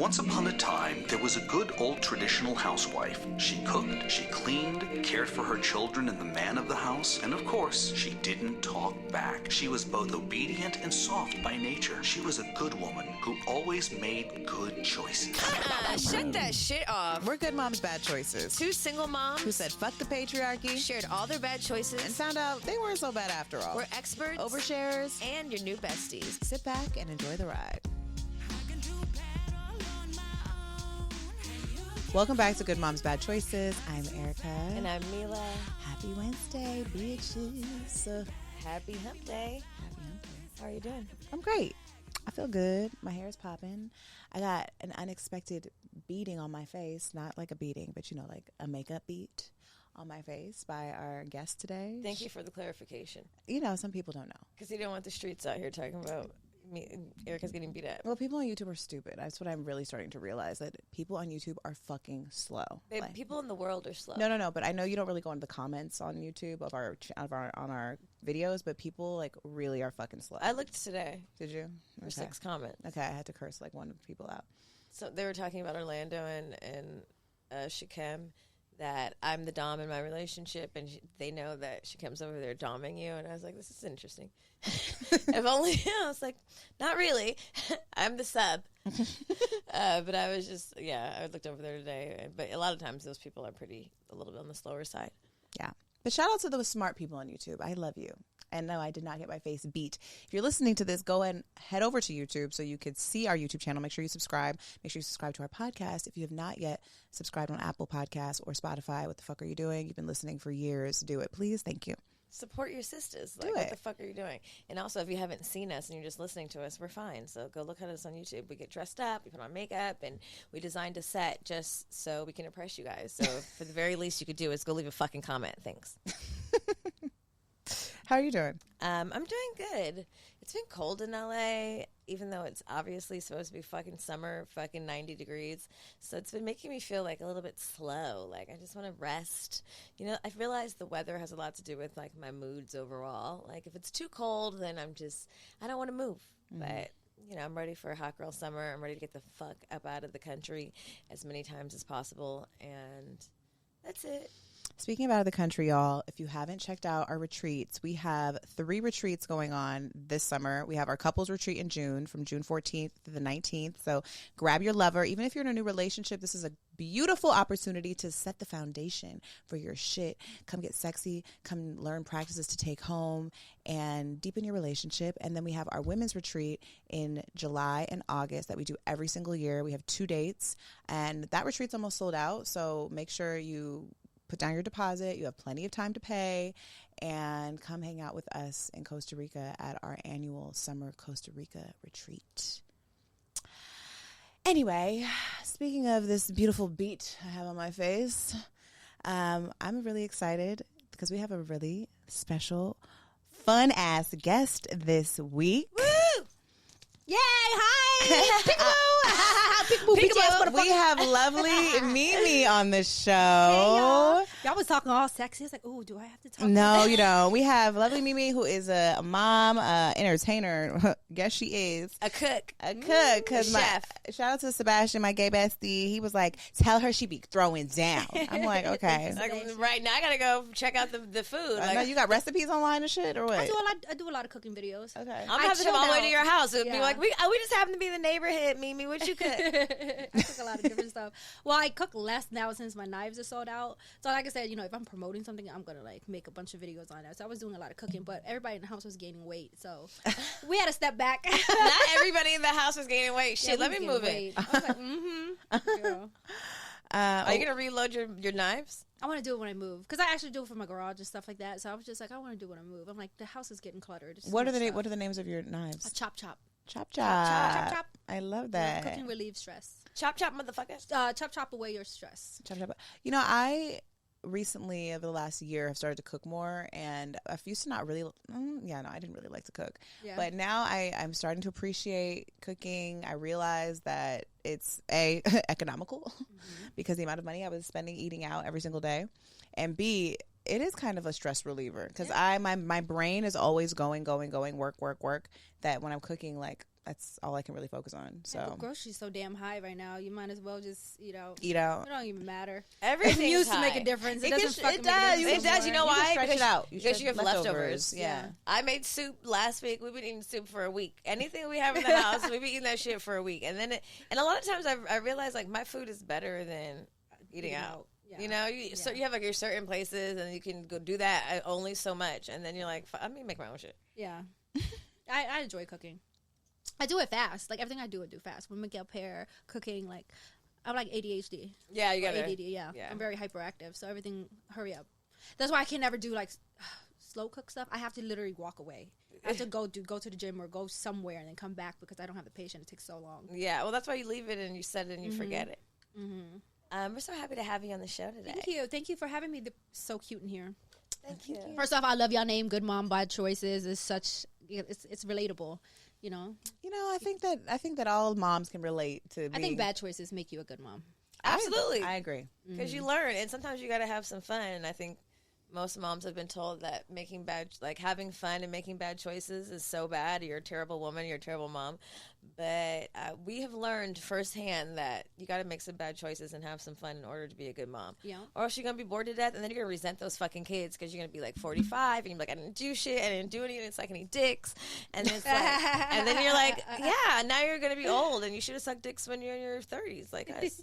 Once upon a time, there was a good old traditional housewife. She cooked, she cleaned, cared for her children and the man of the house, and of course, she didn't talk back. She was both obedient and soft by nature. She was a good woman who always made good choices. Shut that shit off. We're good moms, bad choices. Two single moms Who said fuck the patriarchy, shared all their bad choices, and found out they weren't so bad after all. We're experts, oversharers, and your new besties. Sit back and enjoy the ride. Welcome back to Good Moms, Bad Choices. I'm Erica. And I'm Milah. Happy Wednesday, bitches. Happy hump day. Happy hump day. How are you doing? I'm great. I feel good. My hair is popping. I got an unexpected beating on my face. Not like a beating, but like a makeup beat on my face by our guest today. Thank you for the clarification. Some people don't know. Because you don't want the streets out here talking about Erica's getting beat up. Well, people on YouTube are stupid. That's what I'm really starting to realize, that people on YouTube are fucking slow. Babe, people in the world are slow. No. But I know you don't really go into the comments on YouTube of our videos, but people really are fucking slow. I looked today. Did you? For 6 comments. Okay, I had to curse one of the people out. So they were talking about Orlando and Shakem, that I'm the dom in my relationship, and they know that Shakem's over there doming you, and I was like, this is interesting. If only, I was like, not really. I'm the sub. But I was just, I looked over there today, but a lot of times those people are a little bit on the slower side. Yeah. But shout out to those smart people on YouTube. I love you. And no, I did not get my face beat. If you're listening to this, go ahead and head over to YouTube so you could see our YouTube channel. Make sure you subscribe. Make sure you subscribe to our podcast. If you have not yet subscribed on Apple Podcasts or Spotify, what the fuck are you doing? You've been listening for years. Do it, please. Thank you. Support your sisters. Do it. What the fuck are you doing? And also, if you haven't seen us and you're just listening to us, we're fine. So go look at us on YouTube. We get dressed up, we put on makeup, and we designed a set just so we can impress you guys. So for the very least you could do is go leave a fucking comment. Thanks. How are you doing? I'm doing good. It's been cold in LA, even though it's obviously supposed to be fucking summer, fucking 90 degrees. So it's been making me feel a little bit slow. I just want to rest. I've realized the weather has a lot to do with my moods overall. If it's too cold, then I don't want to move. Mm-hmm. But I'm ready for a hot girl summer. I'm ready to get the fuck up out of the country as many times as possible. And that's it. Speaking of out of the country, y'all, if you haven't checked out our retreats, we have 3 retreats going on this summer. We have our couples retreat in June, from June 14th to the 19th. So grab your lover. Even if you're in a new relationship, this is a beautiful opportunity to set the foundation for your shit. Come get sexy. Come learn practices to take home and deepen your relationship. And then we have our women's retreat in July and August that we do every single year. We have 2 dates, and that retreat's almost sold out. So make sure you put down your deposit. You have plenty of time to pay, and come hang out with us in Costa Rica at our annual summer Costa Rica retreat. Anyway, speaking of this beautiful beat I have on my face, I'm really excited because we have a really special, fun-ass guest this week. Woo! Yay! Hi! Peekaboo! We have lovely Mimi on the show. Hey, y'all was talking all sexy. It's ooh, do I have to talk? No, you don't. We have lovely Mimi, who is a mom, entertainer. Guess she is a cook. Because chef. Shout out to Sebastian, my gay bestie. He was like, "Tell her she be throwing down." I'm like, okay. Right now, I gotta go check out the food. I know you got recipes online and shit, or what? I do a lot of cooking videos. Okay, I'm having to come all the way to your house. It'd be like we just happen to be in the neighborhood. Mimi, what you cook? I cook a lot of different stuff. Well, I cook less now since my knives are sold out. So like I said, if I'm promoting something, I'm gonna make a bunch of videos on that. So I was doing a lot of cooking, but everybody in the house was gaining weight, so we had to step back. Not everybody in the house was gaining weight. Shit, let me move it. I was like, Girl. Are you gonna reload your knives? I want to do it when I move, because I actually do it for my garage and stuff like that. So I was just like, I want to do it when I move. I'm like, the house is getting cluttered. What are the names of your knives? Chop chop. Chop chop. Chop chop. I love that. Cooking relieves stress. Chop chop, motherfucker. Chop chop away your stress. Chop chop. I recently, over the last year, have started to cook more, and I used to not really. I didn't really like to cook, but now I'm starting to appreciate cooking. I realize that it's economical because the amount of money I was spending eating out every single day, and B, it is kind of a stress reliever because my brain is always going, work. That when I'm cooking, that's all I can really focus on. So the groceries so damn high right now. You might as well just eat out. eat out. It don't even matter. Everything used to make a difference. It doesn't fucking it make a does. difference It does. You know You can why? stretch it out. Because you have leftovers. Yeah. I made soup last week. We've been eating soup for a week. Anything we have in the house, we've been eating that shit for a week. And then, and a lot of times I realize like my food is better than eating out. Yeah. You know, so you have like your certain places, and you can go do that only so much, and then you're like, I'm gonna make my own shit. Yeah. I enjoy cooking. I do it fast. Like everything I do fast. When Miguel pair cooking, like I'm like ADHD. Yeah, you got ADD. Yeah, I'm very hyperactive. So everything, hurry up. That's why I can never do like slow cook stuff. I have to literally walk away. I have to go to the gym or go somewhere and then come back because I don't have the patience. It takes so long. Yeah, well, that's why you leave it and you set it and you forget it. We're so happy to have you on the show today. Thank you for having me. They're so cute in here. Thank you. First off, I love y'all name. Good Mom, Bad Choices is such. It's relatable. You know. I think that all moms can relate to. I think bad choices make you a good mom. Absolutely, I agree. Because you learn, and sometimes you got to have some fun. And I think most moms have been told that having fun and making bad choices is so bad. You're a terrible woman. You're a terrible mom. But we have learned firsthand that you got to make some bad choices and have some fun in order to be a good mom. Yeah. Or else you're going to be bored to death, and then you're going to resent those fucking kids because you're going to be like 45, and you're like, I didn't do shit, I didn't do anything, it's like any dicks. And it's like, and then you're like, yeah, now you're going to be old, and you should have sucked dicks when you're in your 30s, like us.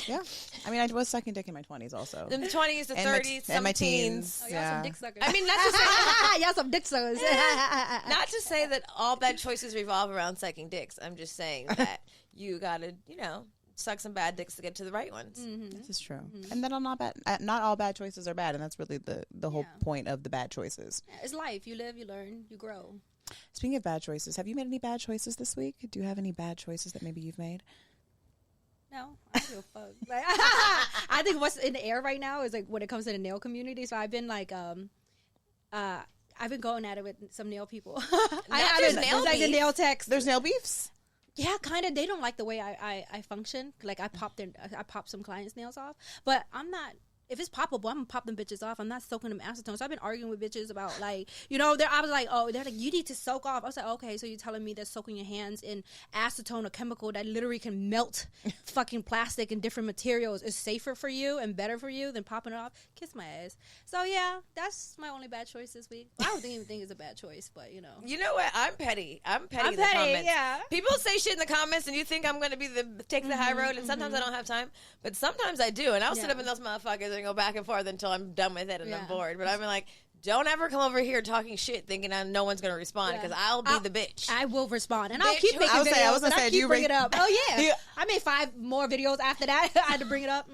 Yeah, I mean, I was sucking dick in my 20s also. In the 20s, the 30s, some and my teens. Oh, y'all some dick suckers. I mean, not to say, y'all some dick suckers. not to say that all bad choices revolve around sucking dicks. I'm just saying that you got to, suck some bad dicks to get to the right ones. Mm-hmm. This is true. And then not all bad choices are bad, and that's really the whole point of the bad choices. It's life. You live, you learn, you grow. Speaking of bad choices, have you made any bad choices this week? Do you have any bad choices that maybe you've made? No, I don't give a fuck. Like, I think what's in the air right now is like when it comes to the nail community. So I've been like, I've been going at it with some nail people. There's nail like the beef. nail techs. There's nail beefs? Yeah, kind of. They don't like the way I function. Like I pop some clients' nails off, but I'm not. If it's poppable, I'm gonna pop them bitches off. I'm not soaking them acetone. So I've been arguing with bitches about like, I was like, oh, they're like, you need to soak off. I was like, okay, so you're telling me that soaking your hands in acetone, a chemical that literally can melt fucking plastic and different materials, is safer for you and better for you than popping it off? Kiss my ass. So yeah, that's my only bad choice this week. I don't even think it's a bad choice, but You know what? I'm petty. I'm petty in the petty, comments. yeah. People say shit in the comments, and you think I'm going to take the high road, and sometimes I don't have time, but sometimes I do, and I'll sit up in those motherfuckers and go back and forth until I'm done with it and I'm bored. But I'm like, don't ever come over here talking shit thinking no one's going to respond because I'll be the bitch. I will respond. And Bitch, I'll keep making I was videos. gonna say, I do you keep bringing it up. Oh, yeah. you- I made 5 more videos after that. I had to bring it up.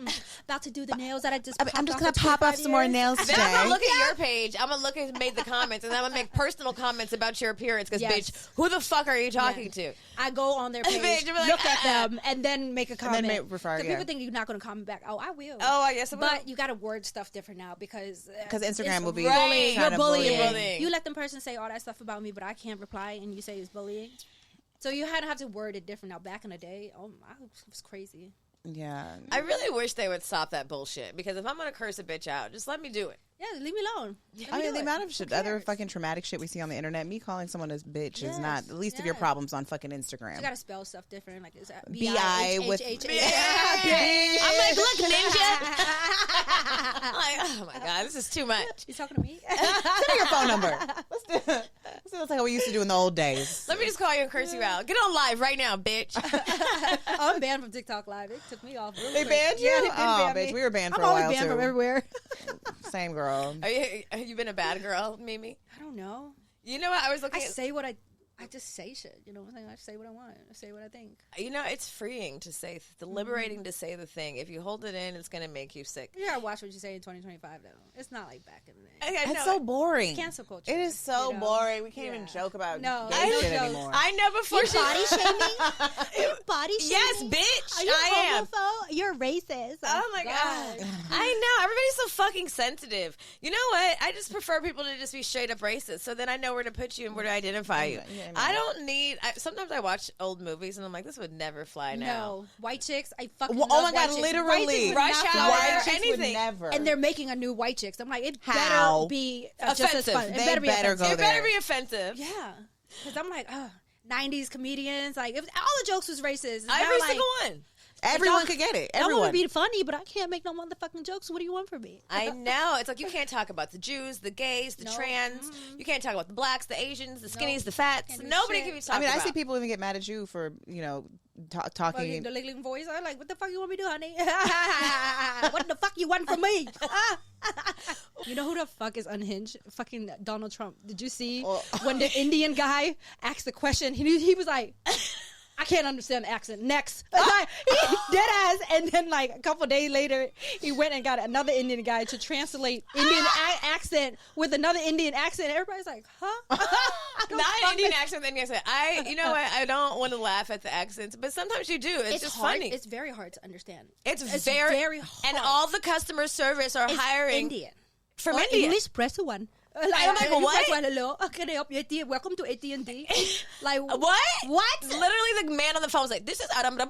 About to do the nails that I just I'm just going to pop off some more nails Then I'm today. going to look at your page. I'm going to look at made the comments, and then I'm going to make personal comments about your appearance because, bitch, who the fuck are you talking to? I go on their page, Bitch, you'll be like, look at them, and then make a comment. then refer, So yeah. people think you're not going to comment back. Oh, I will. Oh, I guess I will. But you got to word stuff different now because Instagram it's will be bullying. trying You're to bullying. bully. You let them person say all that stuff about me, but I can't reply, and you say it's bullying. So you had to have to word it different. Now, back in the day, it was crazy. Yeah. I really wish they would stop that bullshit because if I'm going to curse a bitch out, just let me do it. Yeah, leave me alone. I mean, the amount of other fucking traumatic shit we see on the internet, me calling someone a bitch is not the least of your problems on fucking Instagram. You got to spell stuff different. Like, is that B-I with- I'm like, look, ninja. I'm like, oh my God, this is too much. You talking to me? Send me your phone number. Let's do that's like what we used to do in the old days. Let me just call you and curse you out. Get on live right now, bitch. I'm banned from TikTok Live. It took me off. Really They quick. banned you? Yeah, they did Oh, ban bitch, me. we were banned for I'm a always while, banned too. from everywhere. Same girl. Have you been a bad girl, Mimi? I don't know. You know what? I was I looking at... say what I just say shit. You know what I'm saying? I say what I want. I say what I think. You know, it's freeing to say, liberating to say the thing. If you hold it in, it's going to make you sick. You gotta watch what you say in 2025, though. It's not like back in the day. It's so boring. Cancel culture. It is so you know? boring. We can't Yeah. even joke about No, gay I don't shit joke. anymore. I know before she... Body shaming? You're body shaming? Yes, bitch. Are you I am. homophobe? You're racist. Oh my God. I know. Everybody's so fucking sensitive. You know what? I just prefer people to just be straight up racist. So then I know where to put you and where to identify you. Yeah, I don't need... sometimes I watch old movies and I'm like, this would never fly now. No. White chicks, I fucking Well, oh love my white God, chicks. literally. White chicks would Rush not Hour, fly. White chicks would anything. never. And they're making a new White Chicks. I'm like, it How? better be just as Offensive. fun. It They better be better offensive. go It better there. be offensive. Yeah. Because I'm like, 90s comedians. Like, it was, all the jokes was racist. It's Every now, single like, one. Everyone could get it. I want Everyone. to be funny, but I can't make no motherfucking jokes. What do you want from me? I know. It's like you can't talk about the Jews, the gays, the No. trans. You can't talk about the blacks, the Asians, the skinnies, No. the fats. Can't do Nobody shit. can be talking I mean, about. I see people even get mad at you for, you know, But talking. the liggling voice, I'm like, what the fuck you want me to do, honey? What the fuck you want from me? You know who the fuck is unhinged? Fucking Donald Trump. Did you see when the Indian guy asked the question? He was like, I can't understand the accent. Next. Like, he dead ass. And then, like, a couple days later, he went and got another Indian guy to translate Indian accent with another Indian accent. Everybody's like, huh? Not an Indian accent, then yes. You know what? I don't want to laugh at the accents, but sometimes you do. It's just hard. funny. It's very hard to understand. It's very hard. And all the customer service are It's hiring Indian. from Or India. English, press one. I'm like, you what? press one, hello. Can I help you? Welcome to AT&T. Like, What? What? Literally, the man on the phone was like, "This is Adam." The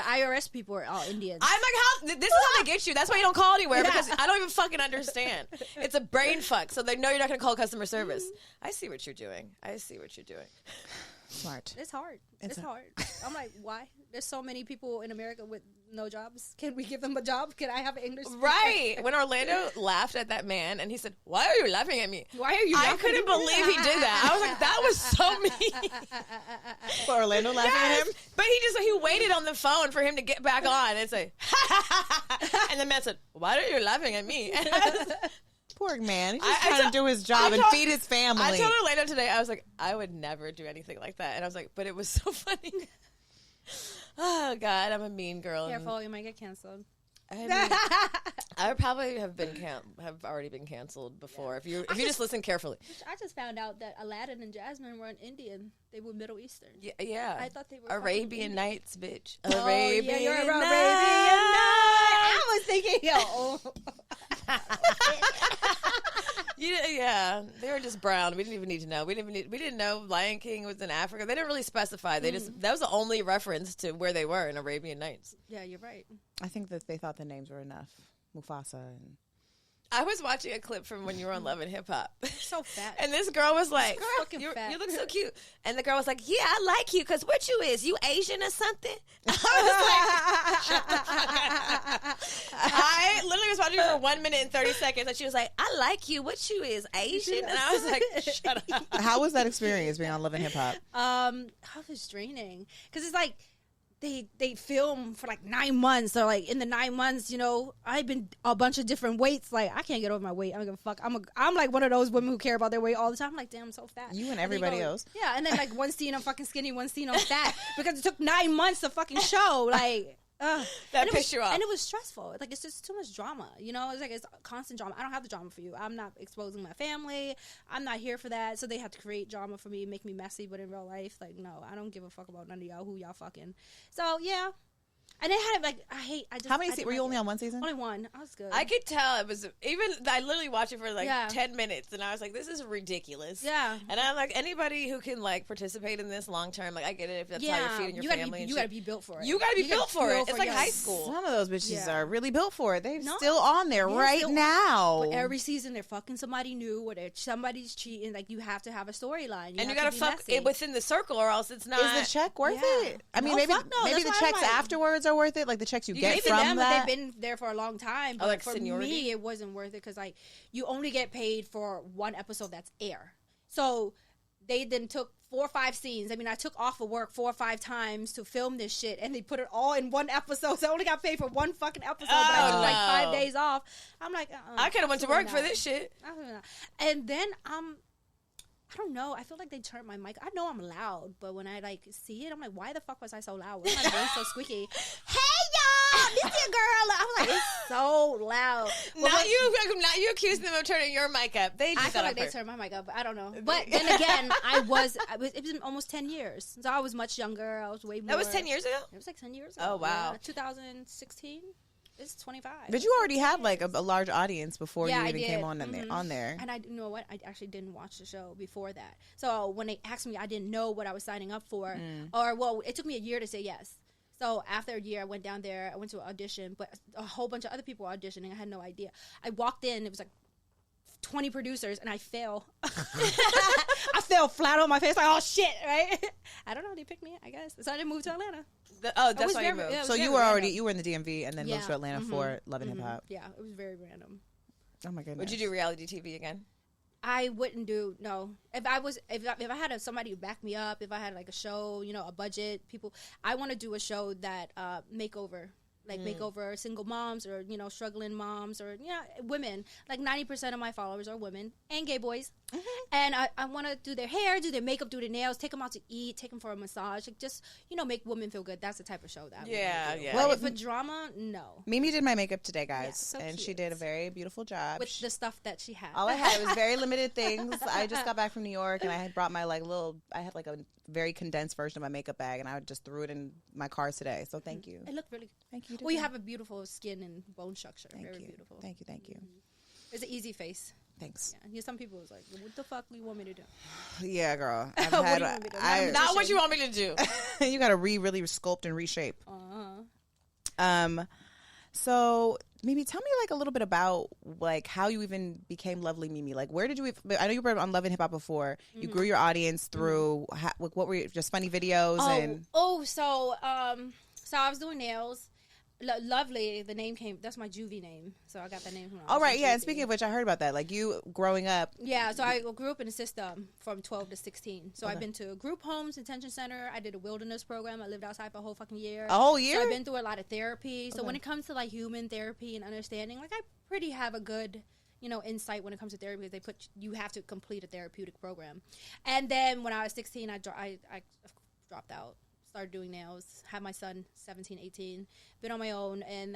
IRS people are all Indians. I'm like, how? This is how they get you. That's why you don't call anywhere because I don't even fucking understand. It's a brain fuck, so they know you're not going to call customer service. I see what you're doing. Smart. It's hard. It's hard. I'm like, why? There's so many people in America with no jobs. Can we give them a job? Can I have an English speaker? Right. When Orlando laughed at that man and he said, "Why are you laughing at me?" Why are you I laughing couldn't at me? believe he did that. I was like, that was so mean. For Orlando laughing Yes. at him? But he waited on the phone for him to get back on and say, and the man said, "Why are you laughing at me?" Poor man. He's just I trying told- to do his job and told- feed his family. I told Orlando today, I was like, I would never do anything like that. And I was like, but it was so funny. Oh, God, I'm a mean girl. Careful, you might get canceled. I mean, I would probably have already been canceled before if you just listen carefully. I just found out that Aladdin and Jasmine weren't Indian. They were Middle Eastern. Yeah. I thought they were Arabian Nights, bitch. Oh, Arabian you're Nights. Arabian Nights. I was thinking, Yeah, they were just brown. We didn't even need to know. We didn't know Lion King was in Africa. They didn't really specify. They just that was the only reference to where they were in Arabian Nights. Yeah, you're right. I think that they thought the names were enough. Mufasa and... I was watching a clip from when you were on Love and Hip Hop. So fat. And this girl was like, fucking fat. you look so cute. And the girl was like, yeah, I like you because what you is? You Asian or something? I was like, shut the fuck up. I literally was watching her for 1 minute and 30 seconds. And she was like, I like you. What you is? Asian? And I was like, shut up. How was that experience being on Love and Hip Hop? It was draining because it's like they film for like 9 months. So like in the 9 months, you know, I've been a bunch of different weights. Like I can't get over my weight. I don't give a fuck. I'm like one of those women who care about their weight all the time. I'm like, damn, I'm so fat. You and everybody else. Yeah, and then like one scene I'm fucking skinny, one scene I'm fat because it took 9 months to fucking show. Like. That pissed you off. And it was stressful. Like, it's just too much drama. You know, it's like it's constant drama. I don't have the drama for you. I'm not exposing my family. I'm not here for that. So they have to create drama for me, make me messy. But in real life, like, no, I don't give a fuck about none of y'all, who y'all fucking. So, yeah. And they had it, like, How many were you only on one season? Only one. I was good. I could tell it was I literally watched it for like 10 minutes and I was like, this is ridiculous. Yeah. And I'm like, anybody who can like participate in this long term, like I get it if that's how you're feeding your family. You gotta be built for it. You gotta be built for it. It's like high Some school. of those bitches are really built for it. They're No. still on there right still- now. But every season they're fucking somebody new or somebody's cheating. Like, you have to have a storyline. And you gotta fuck it within the circle or else it's not. Is the check worth Yeah. it? I mean, No, maybe fuck no. maybe the That's why I'm checks like- afterwards are worth it. Like the checks you get Maybe from them, that. but they've been there for a long time. But like for seniority? me, it wasn't worth it because like you only get paid for one episode that's air. So they then took 4 or 5 scenes. I mean, I took off of work 4 or 5 times to film this shit, and they put it all in one episode. So I only got paid for one fucking episode, but I took like 5 days off. I'm like, I could have went to work for absolutely this shit. not. Absolutely not. And then I don't know. I feel like they turned my mic. I know I'm loud, but when I like see it, I'm like, why the fuck was I so loud? Why is my voice so squeaky? Hey y'all, this your girl. I was like, it's so loud. But Not you accusing them of turning your mic up. They just I feel got like up they turned my mic up. I don't know. But then again, it was almost 10 years. So I was much younger. I was way more. That was 10 years ago? It was like 10 years ago. Oh, wow. Yeah, 2016. It's 25. But you already had like a large audience before Yeah, you I even did. came on there. And you know what? I actually didn't watch the show before that. So when they asked me, I didn't know what I was signing up for. Or, well, it took me a year to say yes. So after a year, I went down there. I went to an audition, but a whole bunch of other people were auditioning. I had no idea. I walked in. It was like 20 producers and I fail. I fell flat on my face, like, oh shit, right? I don't know, they picked me, I guess. So I didn't move to Atlanta. That's why you moved. So you were you were in the DMV and then moved to Atlanta for Love and Hip Hop. Yeah, it was very random. Oh my goodness. Would you do reality TV again? I wouldn't do, no. If I had somebody to back me up, if I had like a show, you know, a budget, people, I want to do a show that makeover single moms or, you know, struggling moms or, you know, women. Like 90% of my followers are women and gay boys. And I want to do their hair, do their makeup, do their nails, take them out to eat, take them for a massage. Like just, you know, make women feel good. That's the type of show that I want to do. Well, if a drama, no. Mimi did my makeup today, guys. Yeah, so and cute. she did a very beautiful job. With the stuff that she had. All I had was very limited things. I just got back from New York and I had brought my I had like a very condensed version of my makeup bag and I just threw it in my car today. So thank you. It looked really good. Thank you. Well, you have a beautiful skin and bone structure. Thank very you. beautiful. Thank you. It's an easy face. Thanks. Yeah. Some people was like, what the fuck do you want me to do? Yeah, girl. What do you want me to do? Not what you want me to do. You got to really sculpt and reshape. Uh-huh. So maybe tell me like a little bit about like how you even became Lovely Mimi. Like where did you? I know you were on Love and Hip Hop before. You grew your audience through what were you, just funny videos So I was doing nails. Lovely, the name came. That's my juvie name, so I got that name from. Oh right, yeah. And speaking of which, I heard about that. Like you growing up. Yeah, so I grew up in the system from 12 to 16. So I've been to group homes, detention center. I did a wilderness program. I lived outside for a whole fucking year. A whole year. So I've been through a lot of therapy. So when it comes to like human therapy and understanding, like I pretty have a good, you know, insight when it comes to therapy because you have to complete a therapeutic program. And then when I was 16, I dropped out. Started doing nails, had my son 17, 18, been on my own, and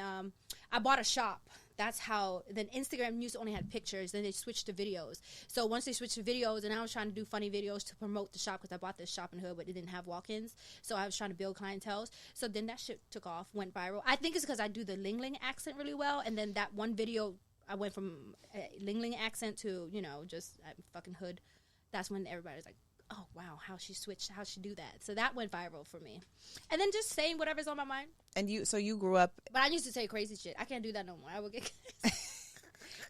I bought a shop. That's how, then Instagram used to only had pictures, then they switched to videos. So once they switched to videos, and I was trying to do funny videos to promote the shop because I bought this shop in the hood, but it didn't have walk-ins. So I was trying to build clientele. So then that shit took off, went viral. I think it's because I do the Ling Ling accent really well, and then that one video, I went from a Ling Ling accent to, you know, just fucking hood. That's when everybody's like, oh, wow, how she switched, how she do that. So that went viral for me. And then just saying whatever's on my mind. And you grew up. But I used to say crazy shit. I can't do that no more. I would get.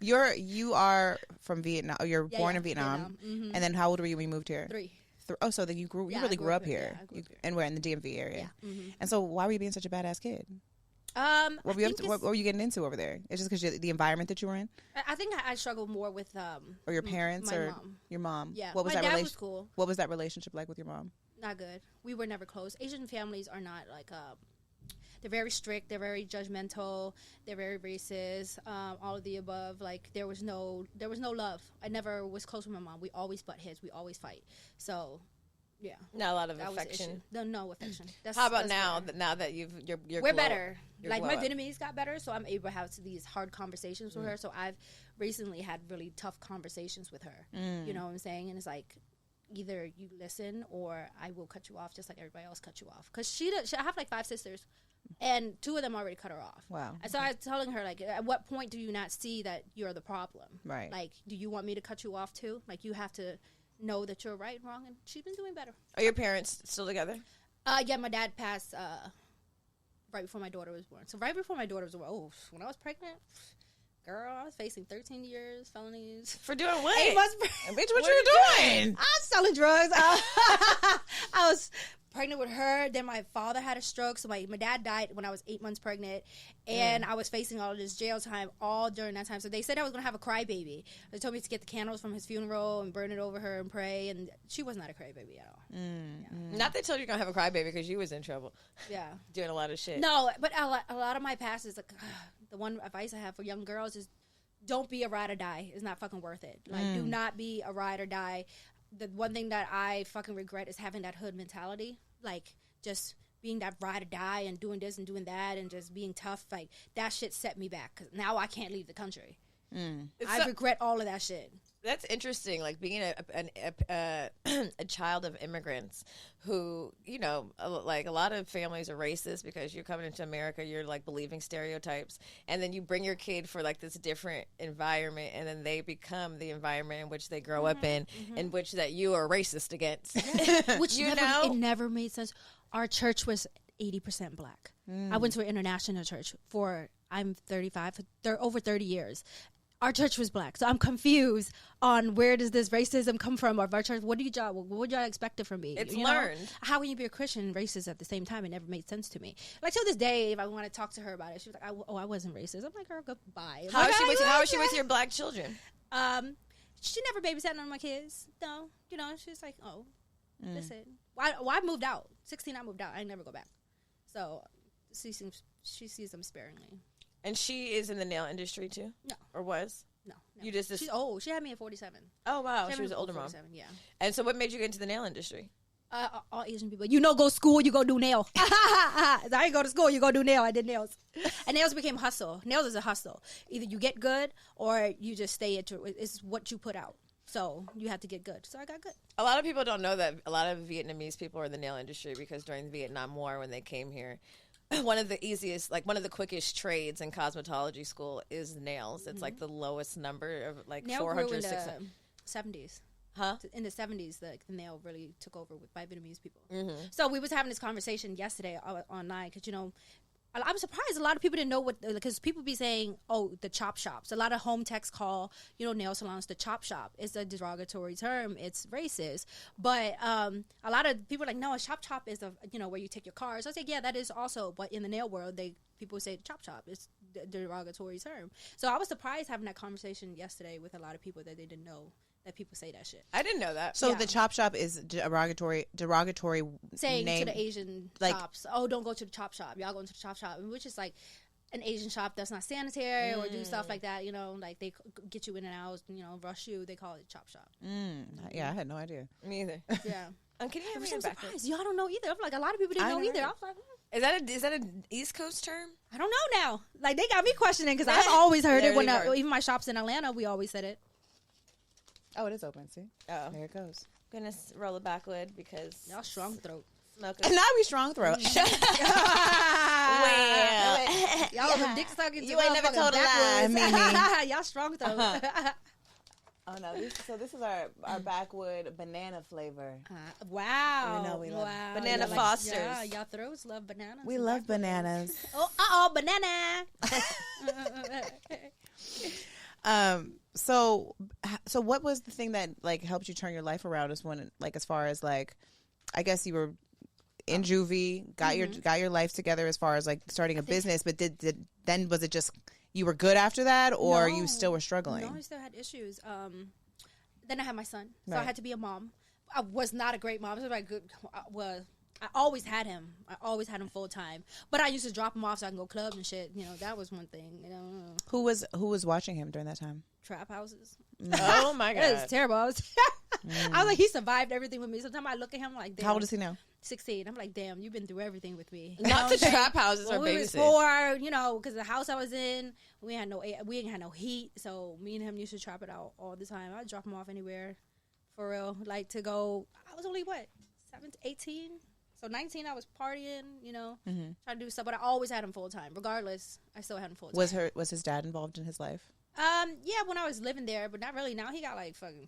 You are from Vietnam. You're born in Vietnam. Mm-hmm. And then how old were you when you moved here? 3. Oh, so then you really grew up here. Yeah, I grew up here. And we're in the DMV area. Yeah. Mm-hmm. And so why were you being such a badass kid? What were you getting into over there? It's just because the environment that you were in? I think I struggled more with or your parents or mom. Your mom. Yeah. What was my that dad was cool. What was that relationship like with your mom? Not good. We were never close. Asian families are not like they're very strict, they're very judgmental, they're very racist, all of the above. Like there was no love. I never was close with my mom. We always butt heads, we always fight. So yeah, not a lot of affection. No affection. How about now? Now that you're we're better. Like my Vietnamese got better, so I'm able to have these hard conversations with her. So I've recently had really tough conversations with her. You know what I'm saying? And it's like either you listen or I will cut you off, just like everybody else cut you off. Because I have like 5 sisters, and 2 of them already cut her off. Wow. And so I was telling her, like, at what point do you not see that you're the problem? Right. Like, do you want me to cut you off too? Like, you have to know that you're right and wrong, and she's been doing better. Are your parents still together? Yeah, my dad passed right before my daughter was born. So right before my daughter was born, when I was pregnant, girl, I was facing 13 years, felonies. For doing what? 8 months Bitch, what you doing? I was selling drugs. I was pregnant with her. Then my father had a stroke. So my dad died when I was 8 months pregnant. And I was facing all of this jail time all during that time. So they said I was going to have a crybaby. They told me to get the candles from his funeral and burn it over her and pray. And she was not a crybaby at all. Yeah. Not they told you you're going to have a crybaby because you was in trouble. Yeah. Doing a lot of shit. No, but a lot of my past is like, the one advice I have for young girls is don't be a ride or die. It's not fucking worth it. Like, do not be a ride or die. The one thing that I fucking regret is having that hood mentality. Like, just being that ride or die and doing this and doing that and just being tough. Like, that shit set me back. Because now I can't leave the country. I regret all of that shit. That's interesting. Like being a child of immigrants who, you know, like a lot of families are racist because you're coming into America, you're like believing stereotypes, and then you bring your kid for like this different environment, and then they become the environment in which they grow up in which that you are racist against. Which it never made sense. Our church was 80% black. I went to an international church I'm 35, over 30 years. our church was black. So I'm confused on where does this racism come from, or our church, what would y'all expect it from me? It's you learned. Know? How can you be a Christian and racist at the same time? It never made sense to me. Like, till this day, if I want to talk to her about it, she was like, I wasn't racist. I'm like, girl, goodbye. How is she with your black children? She never babysat none of my kids. No, you know, she's like, oh, that's it. I moved out. 16, I moved out. I didn't never go back. So she sees them sparingly. And she is in the nail industry too? No. Or was? No. You just she's old. She had me at 47. Oh, wow. She was an older mom. Yeah. And so what made you get into the nail industry? All Asian people. You know, go to school, you go do nail. I didn't go to school, you go do nail. I did nails. And nails became hustle. Nails is a hustle. Either you get good or you just stay at it's what you put out. So you have to get good. So I got good. A lot of people don't know that a lot of Vietnamese people are in the nail industry because during the Vietnam War, when they came here, one of the quickest trades in cosmetology school is nails. It's like the lowest number of like nail 400, grew in 600. the 70s. Huh? In the 70s, the nail really took over by Vietnamese people. Mm-hmm. So we was having this conversation yesterday online because, you know, I'm surprised a lot of people didn't know because people be saying, oh, the chop shops. A lot of home techs call, you know, nail salons the chop shop. It's a derogatory term. It's racist. But a lot of people are like, no, a chop is, where you take your cars. I was like, yeah, that is also. But in the nail world, people say chop shop. It's a derogatory term. So I was surprised having that conversation yesterday with a lot of people that they didn't know that people say that shit. I didn't know that. So the chop shop is derogatory saying name, to the Asian shops, oh, don't go to the chop shop. Y'all going to the chop shop, which is like an Asian shop that's not sanitary or do stuff like that. You know, like they get you in and out, you know, rush you. They call it chop shop. Yeah, I had no idea. Me either. Yeah. Can you have me I'm back? surprised. Y'all don't know either. I'm like, a lot of people didn't know either. I was like, Is that an East Coast term? I don't know now. Like, they got me questioning because I've always heard it when even my shops in Atlanta, we always said it. Oh, it is open. See? Oh. There it goes. I'm going to roll it backward because... Y'all strong throat. And now we strong throat. Well, y'all them dick sucking. You ain't never told a lie, Mimi. Y'all strong throat. Oh no! This is our backwood banana flavor. Wow! You know we love Banana Fosters. Yeah, y'all throats love bananas. We love bananas. Banana. So what was the thing that like helped you turn your life around? Is when like as far as like, I guess you were in juvie, got your life together as far as like starting a business, but then was it just you were good after that, or you still were struggling? No, I still had issues. Then I had my son, so I had to be a mom. I was not a great mom. I was like good. I always had him. I always had him full time. But I used to drop him off so I can go clubs and shit. You know, that was one thing. You know, who was watching him during that time? Trap houses. Oh my god, it was terrible. I was like, he survived everything with me. Sometimes I look at him like, damn. How old is he now? 16. I'm like, damn, you've been through everything with me. Not the trap houses or we babysit. Was 4, you know, because the house I was in, we ain't had no heat, so me and him used to trap it out all the time. I'd drop him off anywhere, for real. Like to go. I was only 18. So 19, I was partying, you know, trying to do stuff. But I always had him full time, regardless. I still had him full time. Was his dad involved in his life? Yeah, when I was living there, but not really. Now he got like fucking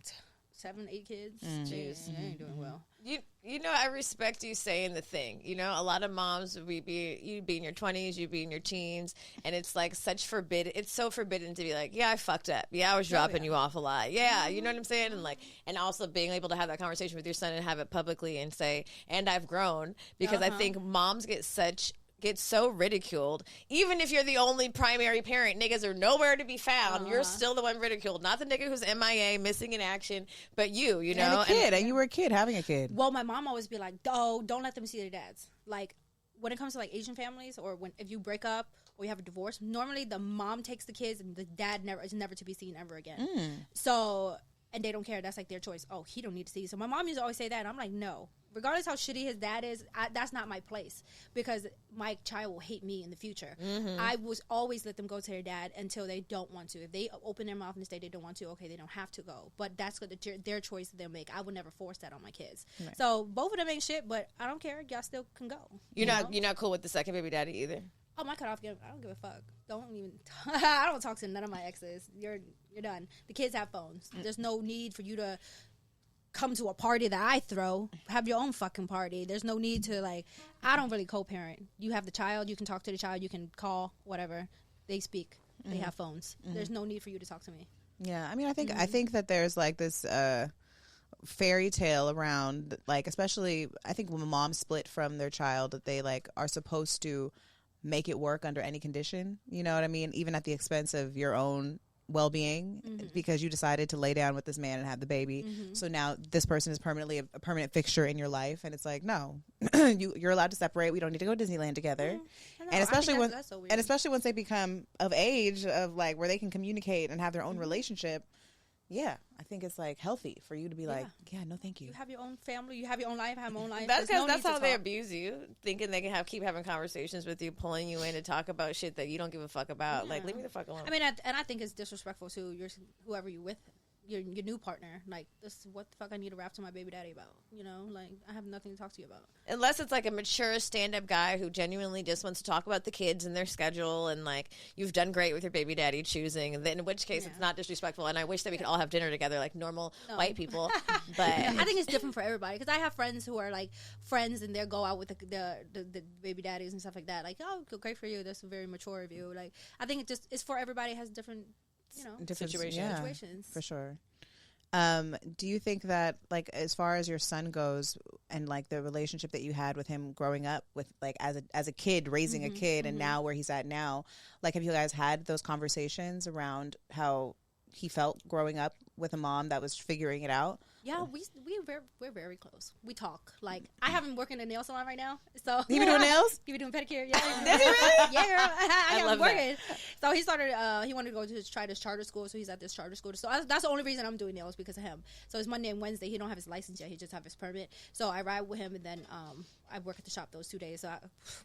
7, 8 kids. Jeez, I ain't doing well. You know, I respect you saying the thing. You know, a lot of moms you'd be in your 20s, you'd be in your teens, and it's like it's so forbidden to be like, yeah, I fucked up. Yeah, I was dropping you off a lot. Yeah, you know what I'm saying? And also being able to have that conversation with your son and have it publicly and say, and I've grown, because I think moms get so ridiculed. Even if you're the only primary parent, niggas are nowhere to be found. You're still the one ridiculed. Not the nigga who's MIA, missing in action, but you know. And a kid, and you were a kid having a kid. Well, my mom always be like, oh, don't let them see their dads. Like, when it comes to like Asian families, or if you break up or you have a divorce, normally the mom takes the kids and the dad is never to be seen ever again. So, and they don't care. That's like their choice. Oh, he don't need to see. So my mom used to always say that. And I'm like, no. Regardless how shitty his dad is, that's not my place, because my child will hate me in the future. I was always let them go to their dad until they don't want to. If they open their mouth and say they don't want to, okay, they don't have to go. But that's their choice that they'll make. I would never force that on my kids. Right. So both of them ain't shit, but I don't care. Y'all still can go. You're not cool with the second baby daddy either. Oh, my cutoff game. I don't give a fuck. Don't even. I don't talk to none of my exes. You're done. The kids have phones. There's no need for you to come to a party that I throw. Have your own fucking party. There's no need to, like, I don't really co-parent. You have the child, you can talk to the child, you can call, whatever. They speak. they have phones. There's no need for you to talk to me. Yeah, I mean, I think that there's like this fairy tale around, like, especially I think when a mom split from their child, that they like are supposed to make it work under any condition. You know what I mean? Even at the expense of your own well-being, because you decided to lay down with this man and have the baby. So now this person is permanently a permanent fixture in your life, and it's like, no, you're allowed to separate. We don't need to go to Disneyland together. And especially especially once they become of age, of like where they can communicate and have their own relationship. Yeah, I think it's like healthy for you to be like, yeah, no, thank you. You have your own family. You have your own life. I have my own life. That's because that's how they abuse you, thinking they can keep having conversations with you, pulling you in to talk about shit that you don't give a fuck about. Like, leave me the fuck alone. I mean, and I think it's disrespectful to whoever you with. Your new partner, like, this is what the fuck I need to rap to my baby daddy about, you know, like, I have nothing to talk to you about. Unless it's like a mature stand-up guy who genuinely just wants to talk about the kids and their schedule, and like, you've done great with your baby daddy choosing, and then in which case it's not disrespectful, and I wish that we could all have dinner together like normal white people. But I think it's different for everybody, because I have friends who are like friends and they'll go out with the baby daddies and stuff like that, like, oh, great for you, that's very mature of you. Like, I think it's for everybody. It has different, you know, different situations. For sure. Do you think that, like, as far as your son goes, and like the relationship that you had with him growing up, with like as a kid, raising a kid, and now where he's at now, like, have you guys had those conversations around how he felt growing up with a mom that was figuring it out? Yeah, we're very close. We talk. Like, I have him working in a nail salon right now. So he be doing nails? He be doing pedicure. Yeah. Does he really? Yeah, girl. I got love him working. So he started. He wanted to go to try this charter school. So he's at this charter school. So that's the only reason I'm doing nails, because of him. So it's Monday and Wednesday. He don't have his license yet. He just have his permit. So I ride with him, and then I work at the shop those 2 days. So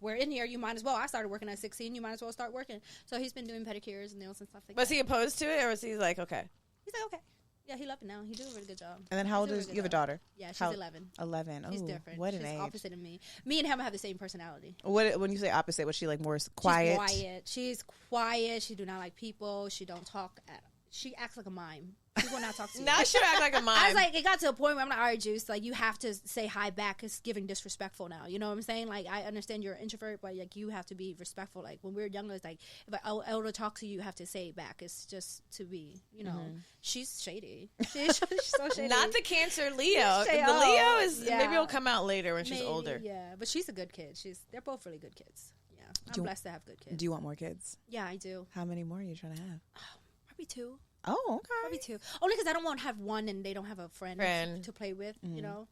we're in here. You might as well. I started working at 16. You might as well start working. So he's been doing pedicures and nails and stuff like that. was he opposed to it, or was he like, okay? He's like, okay. Yeah, he loved it now. He doing a really good job. And then how old is you? Have a daughter? Yeah, she's 11. 11. Oh, She's different. What an She's age. opposite of me. Me and him have the same personality. What, when you say opposite, was she like more quiet? She's quiet. She do not like people. She don't talk. She acts like a mime. She will not talk to you. Now she act like a mime. I was like, it got to a point where I'm like, all right, Juice, like, you have to say hi back. It's giving disrespectful now. You know what I'm saying? Like, I understand you're an introvert, but like, you have to be respectful. Like, when we were younger, it's like, if an elder talks to you, you have to say it back. It's just to be, you know, she's shady. She's so shady. Not the Cancer Leo. She's The Leo is maybe it'll come out later when she's older. Yeah, but she's a good kid. They're both really good kids. Yeah, I'm blessed to have good kids. Do you want more kids? Yeah, I do. How many more are you trying to have? Probably 2. Oh, okay. Probably 2. Only because I don't want to have one and they don't have a friend. To play with, you know?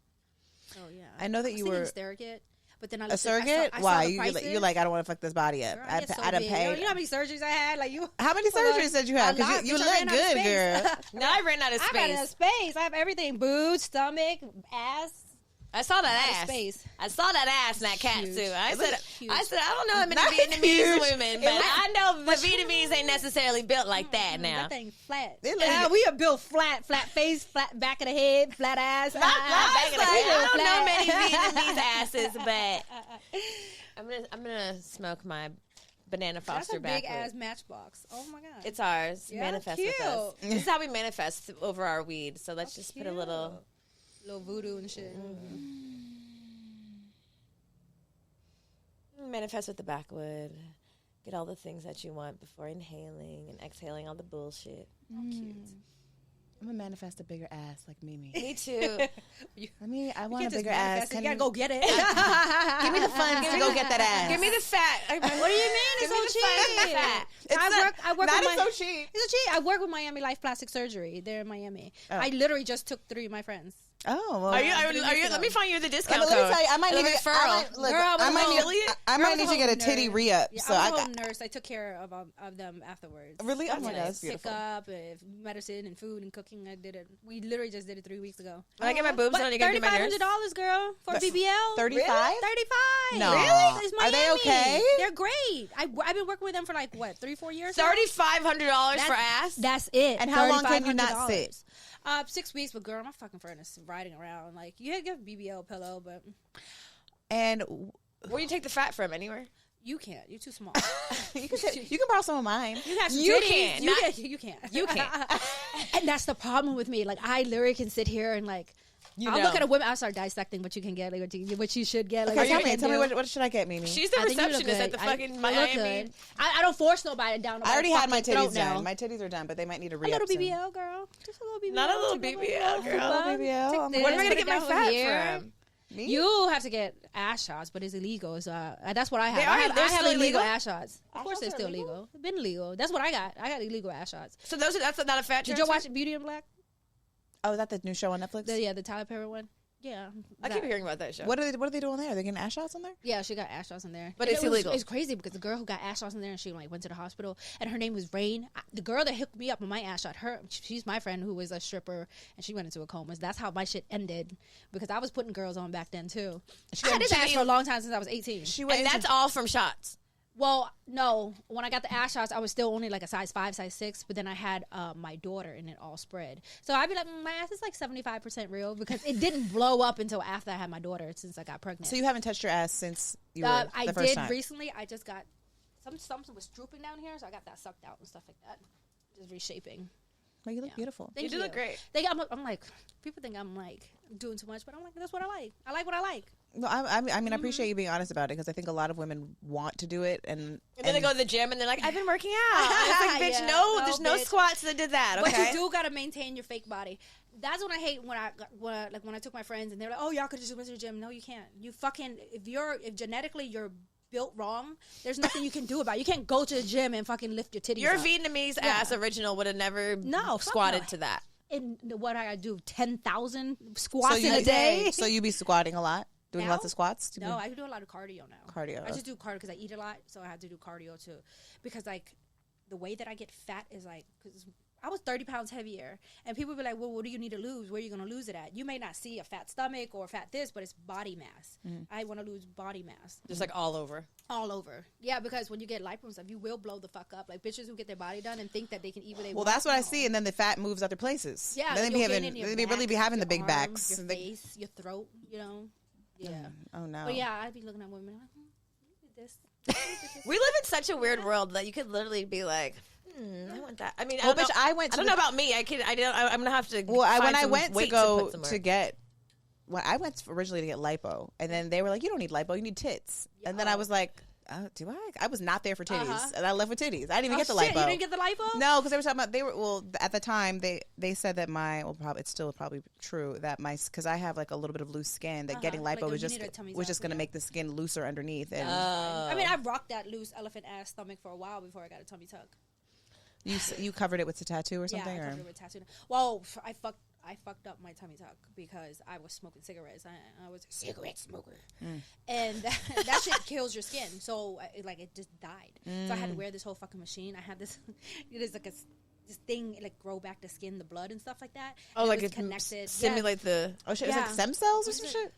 So, yeah. I know that you were a surrogate, but then a surrogate? Why? You're like, I don't want to fuck this body up. Girl, I done paid. You know how many surgeries I had? Like, you. How many surgeries did you have? Because you look good, girl. No, I ran out of space. I ran out of space. I have everything. Boobs, stomach, ass. I saw that ass. Space. I saw that ass in that cat suit. I said, I don't know how many That's Vietnamese huge. women, but I know the Vietnamese ain't necessarily built like that now. That thing flat. Yeah, we are built flat face, flat back of the head, flat ass. I don't know many Vietnamese asses, but I'm gonna smoke my banana Foster That's a big backward. ass matchbox. Oh my god. It's ours. Yeah, manifest cute. with us. This is how we manifest over our weed. So let's just put a little voodoo and shit. Manifest with the backwood. Get all the things that you want before inhaling and exhaling all the bullshit. Oh, cute. I'm gonna manifest a bigger ass like Mimi. Me too. I want a bigger ass. You gotta go get it. Give me the funds to go get that ass. Give me the fat. What do you mean? It's so cheap. I work not with so cheap. It's so cheap. I work with Miami Life Plastic Surgery. They're in Miami. Oh. I literally just took 3 of my friends. Oh, well. Are you? Let me find you the discount Let code. me tell you, I might need to get a titty re-up. Yeah, so I was a home nurse. I took care of them afterwards. Really? Oh my God, that's beautiful. Pick up medicine and food and cooking. I did it. We literally just did it 3 weeks ago. When I get my boobs done, you gonna be my nurse? $3,500, girl, for BBL. 35? 35. No. Really? It's Are they Miami. okay? They're great. I've been working with them for like what, 3-4 years. $3,500 for ass. That's it. And how long can you not $3,500. sit? 6 weeks, but girl, my fucking friend is riding around. Like, you get a BBL pillow, but And where do you take the fat from? Anywhere? you can't. You're too small. you can borrow some of mine. You have some You titties. can't. You can't. You can't. And that's the problem with me. Like, I literally can sit here and like I'll look at a woman. I'll start dissecting what you can get, like what you should get. Like, Okay, tell me what should I get, Mimi? She's the receptionist at the fucking Miami. I don't force nobody down. I already had my titties done. My titties are done, but they might need a re-up. A little BBL, girl. Just a little BBL. Not a little BBL, girl. A little BBL. Where am I gonna get my fat from? Me? You have to get ass shots, but it's illegal. So that's what I have. They're I have still illegal illegal? ass shots. Of course, they're still legal. It's been legal. That's what I got. I got illegal ass shots. So that's not a fat. Did you watch Beauty in Black? Oh, is that the new show on Netflix? The Tyler Perry one. Yeah, I keep hearing about that show. What are they doing there? Are they getting ass shots on there? Yeah, she got ass shots in there, But And it's it was- illegal. It's crazy because the girl who got ass shots in there, and she like went to the hospital, and her name was Rain. The girl that hooked me up on my ass shot, she's my friend who was a stripper, and she went into a coma. That's how my shit ended because I was putting girls on back then too. I had this ass for a long time since I was 18. And that's all from shots. Well, no. When I got the ass shots, I was still only like a size 5, size 6. But then I had my daughter, and it all spread. So I'd be like, my ass is like 75% real because it didn't blow up until after I had my daughter, since I got pregnant. So you haven't touched your ass since you were the first time? I did recently. I just got something was drooping down here, so I got that sucked out and stuff like that. Just reshaping. Well, you look beautiful. Thank You do look great. I'm like, people think I'm like doing too much, but I'm like, that's what I like. I like what I like. No, I mean, I appreciate you being honest about it because I think a lot of women want to do it, and And then they go to the gym and they're like, I've been working out. And it's like, bitch, Yeah, no, no, there's no bitch. squats that did that. Okay. But you do gotta maintain your fake body. That's what I hate when I took my friends and they're like, oh, y'all could just go to the gym. No, you can't. You fucking if genetically you're built wrong, there's nothing you can do about it. You can't go to the gym and fucking lift your titties. Your up. Vietnamese ass original would have never squatted no. to that. And what I do 10,000 squats in a day. So you be squatting a lot, doing Now? lots of squats. No, I do a lot of cardio now. Cardio. I just do cardio because I eat a lot, so I have to do cardio too. Because like the way that I get fat is like because I was 30 pounds heavier, and people be like, "Well, what do you need to lose? Where are you going to lose it at?" You may not see a fat stomach or fat this, but it's body mass. I want to lose body mass Just like all over. all over. Yeah, because when you get lipo and stuff, you will blow the fuck up. Like bitches who get their body done and think that they can eat what they want. Well, that's what I see, and then the fat moves other places. Yeah, then they you'll be gain having, in your they really back, be having the your big arms, backs. your They- face, your throat. You know. Yeah. Oh no. But yeah, I'd be looking at women like, this. We live in such a weird world that you could literally be like, I want that. I mean, Well, I don't bitch, know. I went to I don't the- know about me. I'm gonna have to. Well, find when I some went to weight go put somewhere. to get, well, I went originally to get lipo, and then they were like, "You don't need lipo, you need tits." And then I was like, "Do I?" I was not there for titties, and I left with titties. I didn't even get the shit, lipo. You didn't get the lipo? No, because they were talking about at the time they said that it's still probably true that because I have like a little bit of loose skin that getting Like lipo was you just need a tummy was just tuck, going to yeah. make the skin looser underneath. And I mean, I rocked that loose elephant ass stomach for a while before I got a tummy tuck. you covered it with a tattoo or something, Yeah, I or covered it with tattoo. Well, I fucked up my tummy tuck because I was smoking cigarettes. I was a cigarette smoker, and that shit kills your skin. So it just died. So I had to wear this whole fucking machine. I had this. It is like this thing like grow back the skin, the blood and stuff like that. Oh, and like it was it connected. stimulate the shit, it's Yeah. like stem cells or some shit,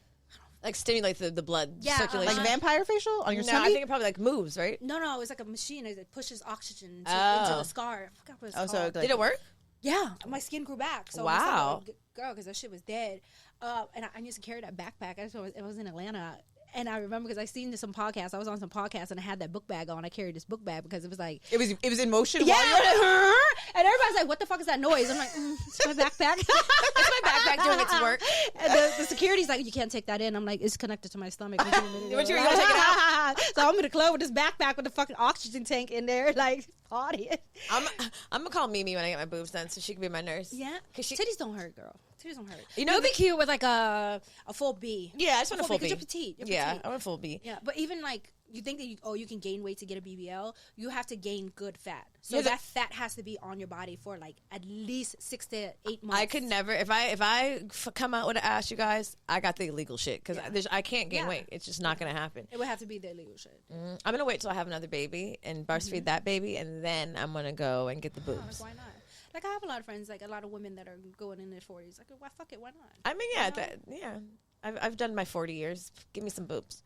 like stimulate the blood circulation. like vampire facial on your No, tummy. I think it probably like moves, right? No, it was like a machine. It pushes oxygen into Oh. the scar. I forgot what it's Oh, so called. like, Did it work? Yeah, my skin grew back. So Wow. girl, because that shit was dead. And I used to carry that backpack. I was in Atlanta, and I remember because I seen some podcasts. I was on some podcasts, and I had that book bag on. I carried this book bag because it was like, it was in motion. yeah, while you were- and everybody's like, "What the fuck is that noise?" I'm like, "It's my backpack." It's my backpack doing its work. And the security's like, "You can't take that in." I'm like, "It's connected to my stomach." What you were gonna take it out? So I'm in the club with this backpack with the fucking oxygen tank in there, like party. I'm gonna call Mimi when I get my boobs done, so she can be my nurse. Yeah, Cause she, titties don't hurt, girl. Titties don't hurt. You know You'll be the- cute with like a full B. yeah, I just want a full B. 'cause you're petite. You're Yeah, petite. I want a full B. Yeah, but even like you think that you can gain weight to get a BBL, you have to gain good fat. So Yeah, that fat has to be on your body for like at least 6 to 8 months. I could never if I come out with an ass, you guys. I got the illegal shit because I can't gain Yeah. weight. It's just not gonna happen. It would have to be the illegal shit. I'm gonna wait till I have another baby and breastfeed that baby, and then I'm gonna go and get the Oh, like, boobs. why not? Like I have a lot of friends, like a lot of women that are going in their 40s. Like, why fuck it? Why not? I mean, yeah, I've done my 40 years. Give me some boobs.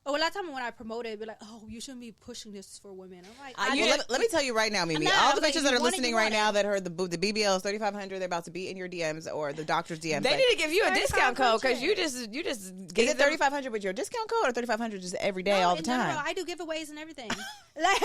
Oh, a lot of time when I promote it, be like, "Oh, you shouldn't be pushing this for women." I'm like, let me tell you right now, Mimi. not. All I the was like, bitches you that are want it, listening you right want now it. that heard the BBL is 3,500, they're about to be in your DMs or the doctor's DMs. They like, need to give you a discount code because 3,500. you just is gave it 3,500 with your discount code or 3,500 just every day all the time? No, I do giveaways and everything. Like,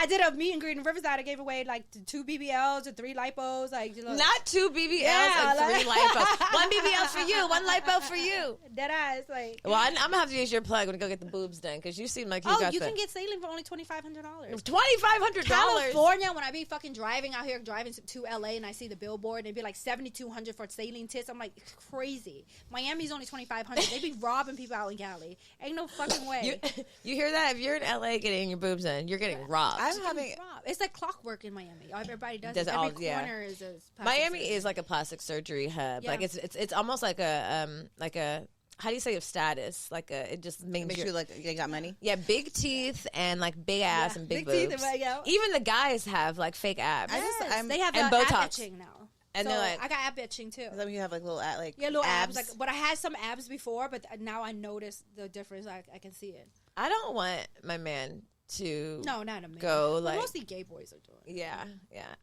I did a meet and greet in Riverside. I gave away like 2 BBLs and 3 lipos. Like, you know, Not 2 BBLs Yeah, and 3 like- lipos. 1 BBL for you, 1 lipo for you. dead ass. Like, Well, I'm gonna have to use your plug when I go get the boobs done because you seem like you got you the can get saline for only $2,500. $2,500. California, when I be fucking driving out here, driving to LA, and I see the billboard, and it'd be like $7,200 for saline tits. I'm like, it's crazy. Miami's only $2,500. They be robbing people out in Cali. Ain't no fucking way. You hear that? If you're in LA getting your boobs done, you're getting robbed. I'm having. It's like clockwork in Miami. Everybody does Does it. all- Every yeah. corner is a plastic Miami surgery. is like a plastic surgery hub. Yeah. Like it's almost like a how do you say of status? It just means Make you're, sure like you got money. yeah, big teeth and like big ass Yeah, and big big boobs. teeth and, yeah. Even the guys have like fake abs. They have and ab Botox. etching now. And So they're like- I got ab etching too. Is that when you have like little Yeah, little abs. abs? Like, but I had some abs before, but now I notice the difference. I can see it. I don't want my man to No, not a man. go But like mostly gay boys are doing it. yeah.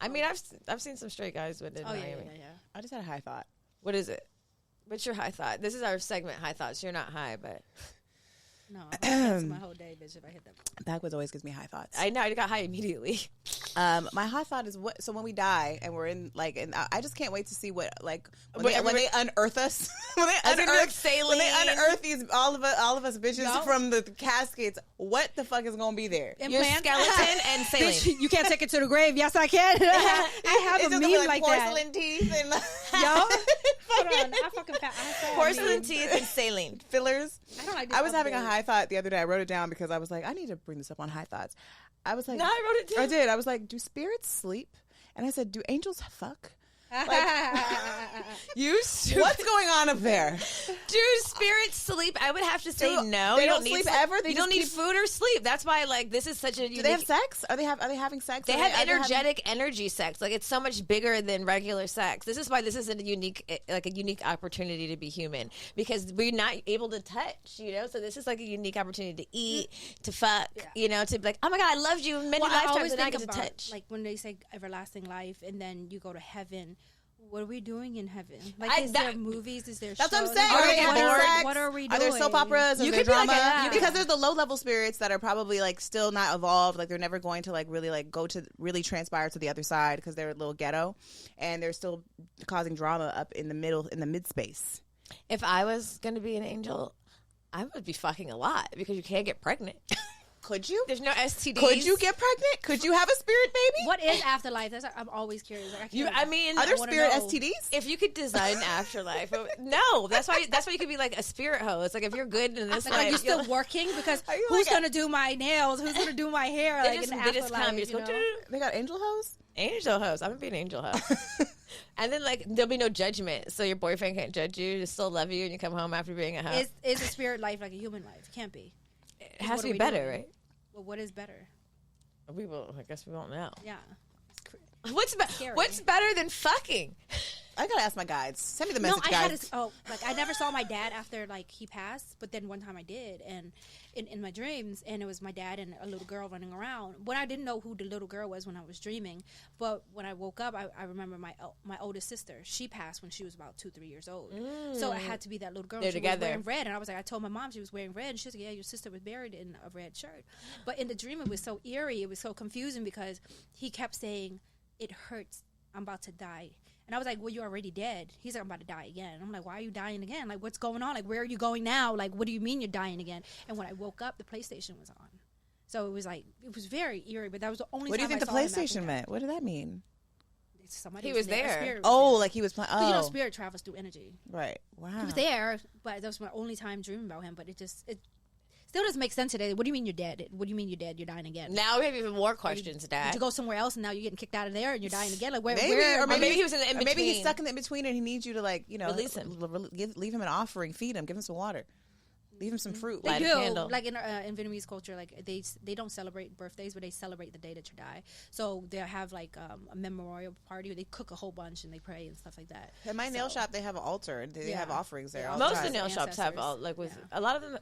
I mean, I've seen some straight guys with it. Oh in yeah, Miami. yeah. I just had a high thought. What is it? What's your high thought? This is our segment, high thoughts. You're not high, but No, that's my whole day, bitch. If I hit that. Backwards always gives me high thoughts. I know I got high immediately. My high thought is what. So when we die and we're in like, and I just can't wait to see what like when, Wait, when they unearth us. when they As in, like, when they saline. unearth these all of us bitches Yup. from the caskets. What the fuck is gonna be there? Your Implant? skeleton and saline. Bitch, you can't take it to the grave. Yes, I can. I have It's a just meme gonna be like porcelain teeth and Yo, hold on. I fucking I saw a Porcelain meme. teeth and saline. fillers. I don't like. I was having a updates. high thought the other day. I wrote it down because I was like, I need to bring this up on high thoughts. I was like, No, I wrote it down. I did. I was like, do spirits sleep? And I said, do angels fuck? You What's going on up there? do spirits sleep? I would have to say Do- no. they You don't need sleep sleep ever? They you don't just need keep- food or sleep. That's why like this is such a unique. Do they have sex? Are they having sex? They Are have are having- energetic energy sex. Like it's so much bigger than regular sex. This is why this is a unique opportunity to be human because we're not able to touch, you know. So this is like a unique opportunity to eat, to fuck, you know, to be like, oh my god, I loved you many Well, I lifetimes always and I think get to about touch. like when they say everlasting life, and then you go to heaven. What are we doing in heaven? Like, I- is that- there movies? Is there That's shows? what I'm saying. Are they having bored? sex? What are we Are there doing? soap operas? Is You there could be like drama? a- Because there's the low level spirits that are probably like still not evolved. Like they're never going to like really like go to really transpire to the other side because they're a little ghetto, and they're still causing drama up in the middle in the mid space. If I was going to be an angel, I would be fucking a lot because you can't get pregnant. Could you? There's no STDs. Could you get pregnant? Could you have a spirit baby? What is afterlife? That's I'm always curious. Like, I mean, Are there wanna spirit know. STDs? if you could design afterlife, no. That's why you could be like a spirit hoe. It's like if you're good in this Like, are life, you still you'll- working? Because Are you who's like a- gonna do my nails? Who's gonna do my hair? they Like just, in the they just afterlife, come. You just go, know? "Doo-doo-doo." They got angel hoes. Angel hoes. I'm gonna be an angel hoe. And then like there'll be no judgment, so your boyfriend can't judge you. They still love you, and you come home after being a hoe. Is a spirit life like a human life? Can't be. It has what to are be we better, doing? right? Well, what is better? We will. I guess we won't know. Yeah. Scary. What's better than fucking? I gotta ask my guides. Send me the No, message, I had guys. I never saw my dad after like he passed, but then one time I did, and in my dreams, and it was my dad and a little girl running around. When I didn't know who the little girl was when I was dreaming, but when I woke up, I remember my oldest sister. She passed when she was about 2-3 years old, so it had to be that little girl. They're She together. was wearing red, and I was like, I told my mom she was wearing red, and she was like, yeah, your sister was buried in a red shirt. But in the dream, it was so eerie, it was so confusing because he kept saying, "It hurts. I'm about to die." And I was like, well, you're already dead. He's like, I'm about to die again. And I'm like, why are you dying again? Like, what's going on? Like, where are you going now? Like, what do you mean you're dying again? And when I woke up, the PlayStation was on. So it was like, it was very eerie, but that was the only What do you time think the I saw him after PlayStation that. meant? What did that mean? Somebody He was A there. spirit was Oh, there. like he was playing. 'Cause you know, Oh, spirit travels through energy. right. Wow. He was there, but that was my only time dreaming about him. But it still doesn't make sense today. What do you mean you're dead? What do you mean you're dead? You're dying again. Now we have even more questions, Did Dad. you go somewhere else and now you're getting kicked out of there and you're dying again? Like, where? Maybe, where or Or maybe he was in the or maybe he's in-between. stuck in the in between, and he needs you to like Release him. leave him an offering, feed him, give him some water, leave him some fruit. They Light a do, candle. like in Vietnamese culture, like they don't celebrate birthdays, but they celebrate the day that you die. So they'll have like a memorial party where they cook a whole bunch and they pray and stuff like that. At my nail shop, they have an altar and they Yeah. have offerings there. Yeah. all the Most of time. the nail shops have Ancestors. all like with Yeah. a lot of them.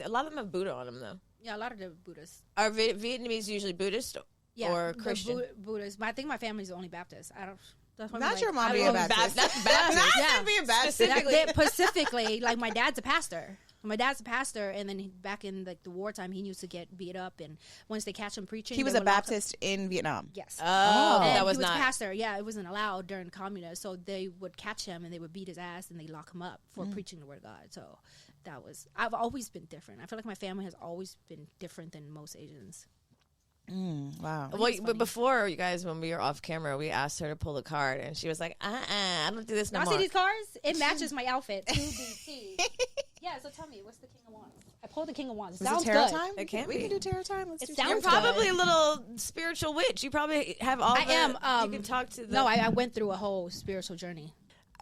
A lot of them have Buddha on them though. Yeah, a lot of the Buddhists. Are Vietnamese usually Buddhist Yeah, or the Christian? Buddhists. But I think my family's the only Baptist. I don't. That's why I'm Not like, your mom I being a don't know. Baptist. That's Baptist. Not Yeah. him being Baptist. Specifically. Specifically, like my dad's a pastor. My dad's a pastor, and then back in like the wartime, he used to get beat up, and once they catch him preaching, He was they a would lock him- Baptist in Vietnam. Yes. Oh, And that was he was not. a pastor. Yeah, it wasn't allowed during communists, so they would catch him and they would beat his ass and they lock him up for preaching the word of God. So that was. I've always been different. I feel like my family has always been different than most Asians. Wow. Well, but before you guys, when we were off camera, we asked her to pull the card, and she was like, I don't do this no Y'all more. see these cars? It matches my outfit. 2BT. Yeah, so tell me, what's the King of Wands? I pulled the King of Wands. Is Sounds it tarot good. time? It can we be. can do tarot time. Let's It do sounds tarot You're time. probably a little spiritual witch. You probably have all I the... am. you can talk to the... No, I went through a whole spiritual journey.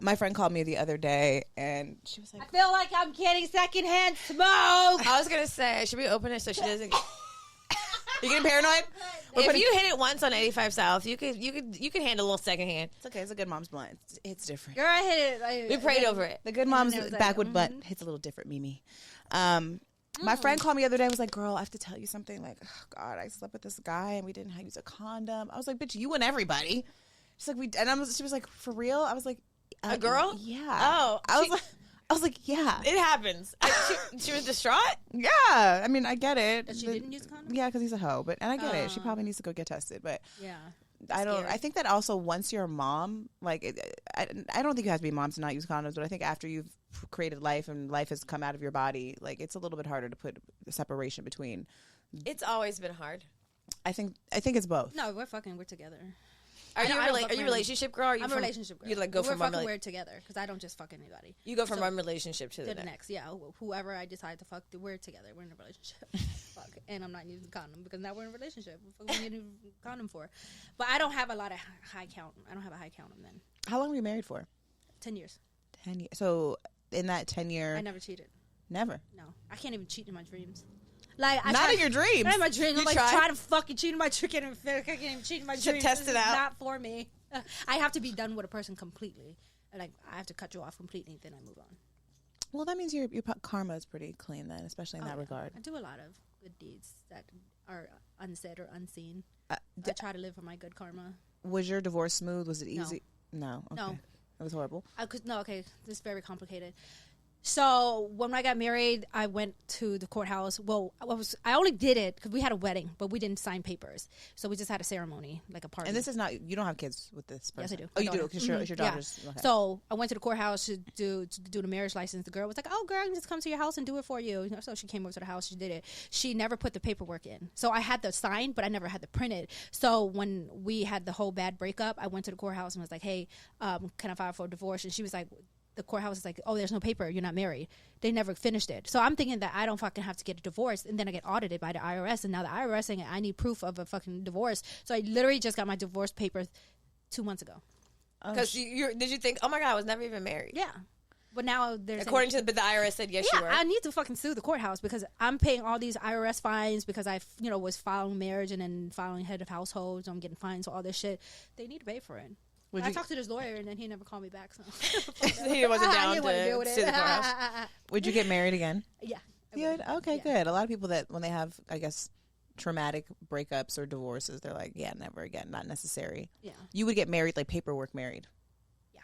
My friend called me the other day, and she was like, I feel like I'm getting secondhand smoke. I was going to say, should we open it so she doesn't... "You getting paranoid?" If you hit it once on 85 South, you could handle a little secondhand. It's okay. It's a good mom's blunt. It's different. Girl, I hit it. We prayed over it. The good mom's it was like, backwood butt hits a little different, Mimi. My friend called me the other day and was like, "Girl, I have to tell you something. Like, oh God, I slept with this guy and we didn't use a condom." I was like, "Bitch, you and everybody." She's like, she was like, "For real?" I was like, A girl? Yeah. Oh, I was like, "Yeah, It happens. She was distraught? yeah." I mean, I get it. That she didn't use a condom? Yeah, because he's a hoe. And I get it. She probably needs to go get tested. But Yeah. I don't. Scary. I think that also once you're a mom, like I don't think you have to be a mom to not use condoms. But I think after you've created life and life has come out of your body, like it's a little bit harder to put a separation between. It's always been hard. I think it's both. No, we're together. Are you I don't are fuck you a with- relationship girl? Or are you I'm a from- relationship girl. You like go we're from one fucking rela- weird together because I don't just fuck anybody. You go from So- one relationship to To the the next. next, yeah. Whoever I decide to fuck, we're together. We're in a relationship. Fuck, and I'm not using a condom because now we're in a relationship. What the fuck we need a condom for? But I don't have a lot of high count. I don't have a high count of men. How long were you married for? 10 years. 10 years. So in that 10-year, I never cheated. never. No, I can't even cheat in my dreams. Like I Not try- in your dreams. Not in my dreams. You I'm like tried? trying to fucking cheat in my dreams. I can't even cheat in my Should dreams. test This it is out. Not for me. I have to be done with a person completely. Like I have to cut you off completely, then I move on. Well, that means your karma is pretty clean then, especially in that Oh, yeah. regard. I do a lot of good deeds that are unsaid or unseen. Uh, I try to live for my good karma. Was your divorce smooth? Was it No. easy? No. Okay. No. It was horrible. Okay, this is very complicated. So when I got married, I went to the courthouse. Well, I only did it because we had a wedding, but we didn't sign papers. So we just had a ceremony, like a party. And this is not, you don't have kids with this Yes, person. I do. Oh, My you do? daughter. Because it's your Yeah. daughter's. Okay. So I went to the courthouse to do the marriage license. The girl was like, "Oh, girl, I can just come to your house and do it for you." So she came over to the house. She did it. She never put the paperwork in. So I had the sign, but I never had the printed. So when we had the whole bad breakup, I went to the courthouse and was like, "Hey, can I file for a divorce?" And she was like, the courthouse is like, "Oh, there's no paper. You're not married." They never finished it. So I'm thinking that I don't fucking have to get a divorce, and then I get audited by the IRS, and now the IRS saying I need proof of a fucking divorce. So I literally just got my divorce papers 2 months ago. Because did you think, oh my God, I was never even married? Yeah. But now there's According to the IRS said yes, you were. I need to fucking sue the courthouse because I'm paying all these IRS fines because I, was filing marriage and then filing head of households. I'm getting fines for all this shit. They need to pay for it. Would I you- talked to this lawyer and then he never called me back. So He wasn't I down didn't wanna to deal with sue it. the courthouse. Would you get married again? Yeah. I You would? would. Okay, Yeah. good. A lot of people that when they have, I guess, traumatic breakups or divorces, they're like, yeah, never again, not necessary. Yeah. You would get married, like paperwork married. Yeah.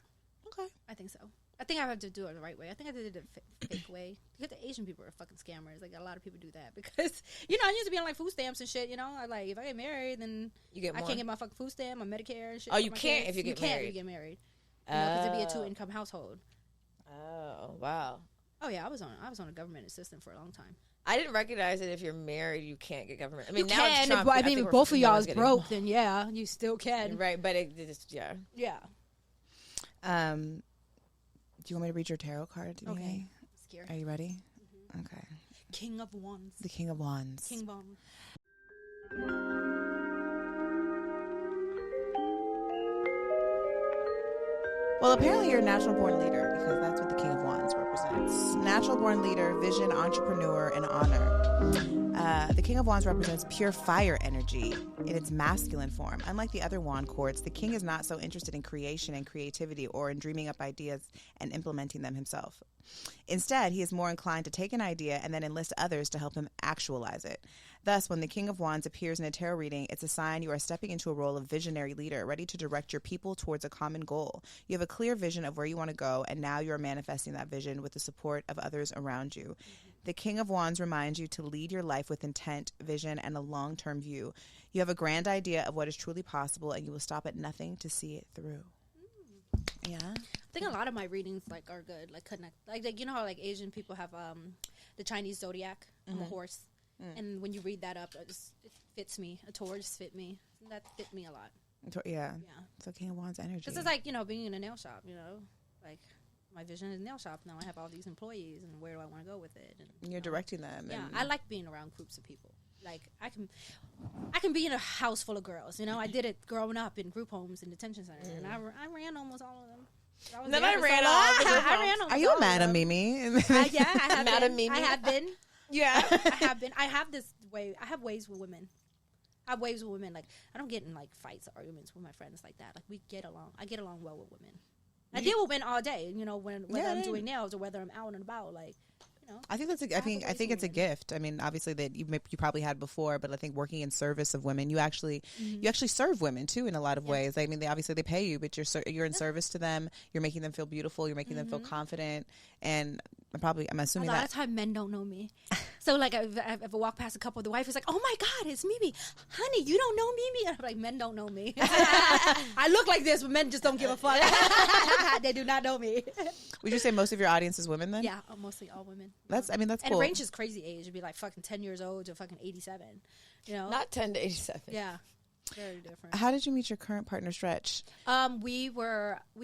Okay. I think so. I think I have to do it the right way. I think I did it the fake way. Because the Asian people are fucking scammers. Like, a lot of people do that. Because, I used to be on, like, food stamps and shit, I like, if I get married, then You get I more. can't get my fucking food stamp, my Medicare and shit. Oh, for you my can't kids. if you get can't married. if you get married. Because it'd be a Oh. 2-income household. Oh, wow. Oh, yeah, I was on a government assistant for a long time. I didn't recognize that if you're married, you can't get government. I mean, You now it's can, Trump, but I think mean, if we're- both of no y'all one's is getting- broke, then yeah, you still can. Right, but it's yeah. Yeah. Do you want me to read your tarot card? Okay. Mimi? Scared. Are you ready? Okay. King of Wands. The King of Wands. King Bond. Well, apparently you're a natural born leader because that's what the King of Wands represents. Natural born leader, vision, entrepreneur, and honor. The King of Wands represents pure fire energy in its masculine form. Unlike the other wand courts, the king is not so interested in creation and creativity or in dreaming up ideas and implementing them himself. Instead, he is more inclined to take an idea and then enlist others to help him actualize it. Thus, when the King of Wands appears in a tarot reading, it's a sign you are stepping into a role of visionary leader, ready to direct your people towards a common goal. You have a clear vision of where you want to go, and now you are manifesting that vision with the support of others around you. The King of Wands reminds you to lead your life with intent, vision, and a long-term view. You have a grand idea of what is truly possible, and you will stop at nothing to see it through. Yeah. I think a lot of my readings like are good, like connect, like you know how like Asian people have the Chinese zodiac on the horse, and when you read that up, it fits me. A Taurus fit me. That fit me a lot. Yeah. So King of Wands energy. This is like, you know, being in a nail shop. You know, like my vision is nail shop. Now I have all these employees, and where do I want to go with it? And you're directing them. Yeah, I like being around groups of people. Like I can be in a house full of girls. You know, I did it growing up in group homes and detention centers, and I ran almost all of them. I ran all. Are you a Madam Mimi? Yeah, I have Madam been. Mimi. I have been. Yeah. I have been. I have this way. I have ways with women. Like I don't get in like fights or arguments with my friends like that. Like we get along. I get along well with women. I deal with women all day. You know, whether I'm doing nails or whether I'm out and about. Like, you know. I think that's. I think it's a gift. I mean, obviously that you probably had before, but I think working in service of women, you actually serve women too in a lot of ways. I mean, they pay you, but you're in service to them. You're making them feel beautiful. You're making them feel confident. And I'm assuming a lot of time men don't know me. So like if I walk past a couple, the wife is like, "Oh my God, it's Mimi, honey, you don't know Mimi." And I'm like, men don't know me. I look like this, but men just don't give a fuck. They do not know me. Would you say most of your audience is women then? Yeah, mostly all women. That's and cool. it ranges crazy age. It'd be like fucking 10 years old to fucking 87. You know, Not 10 to 87. Yeah, very different. How did you meet your current partner, Stretch? We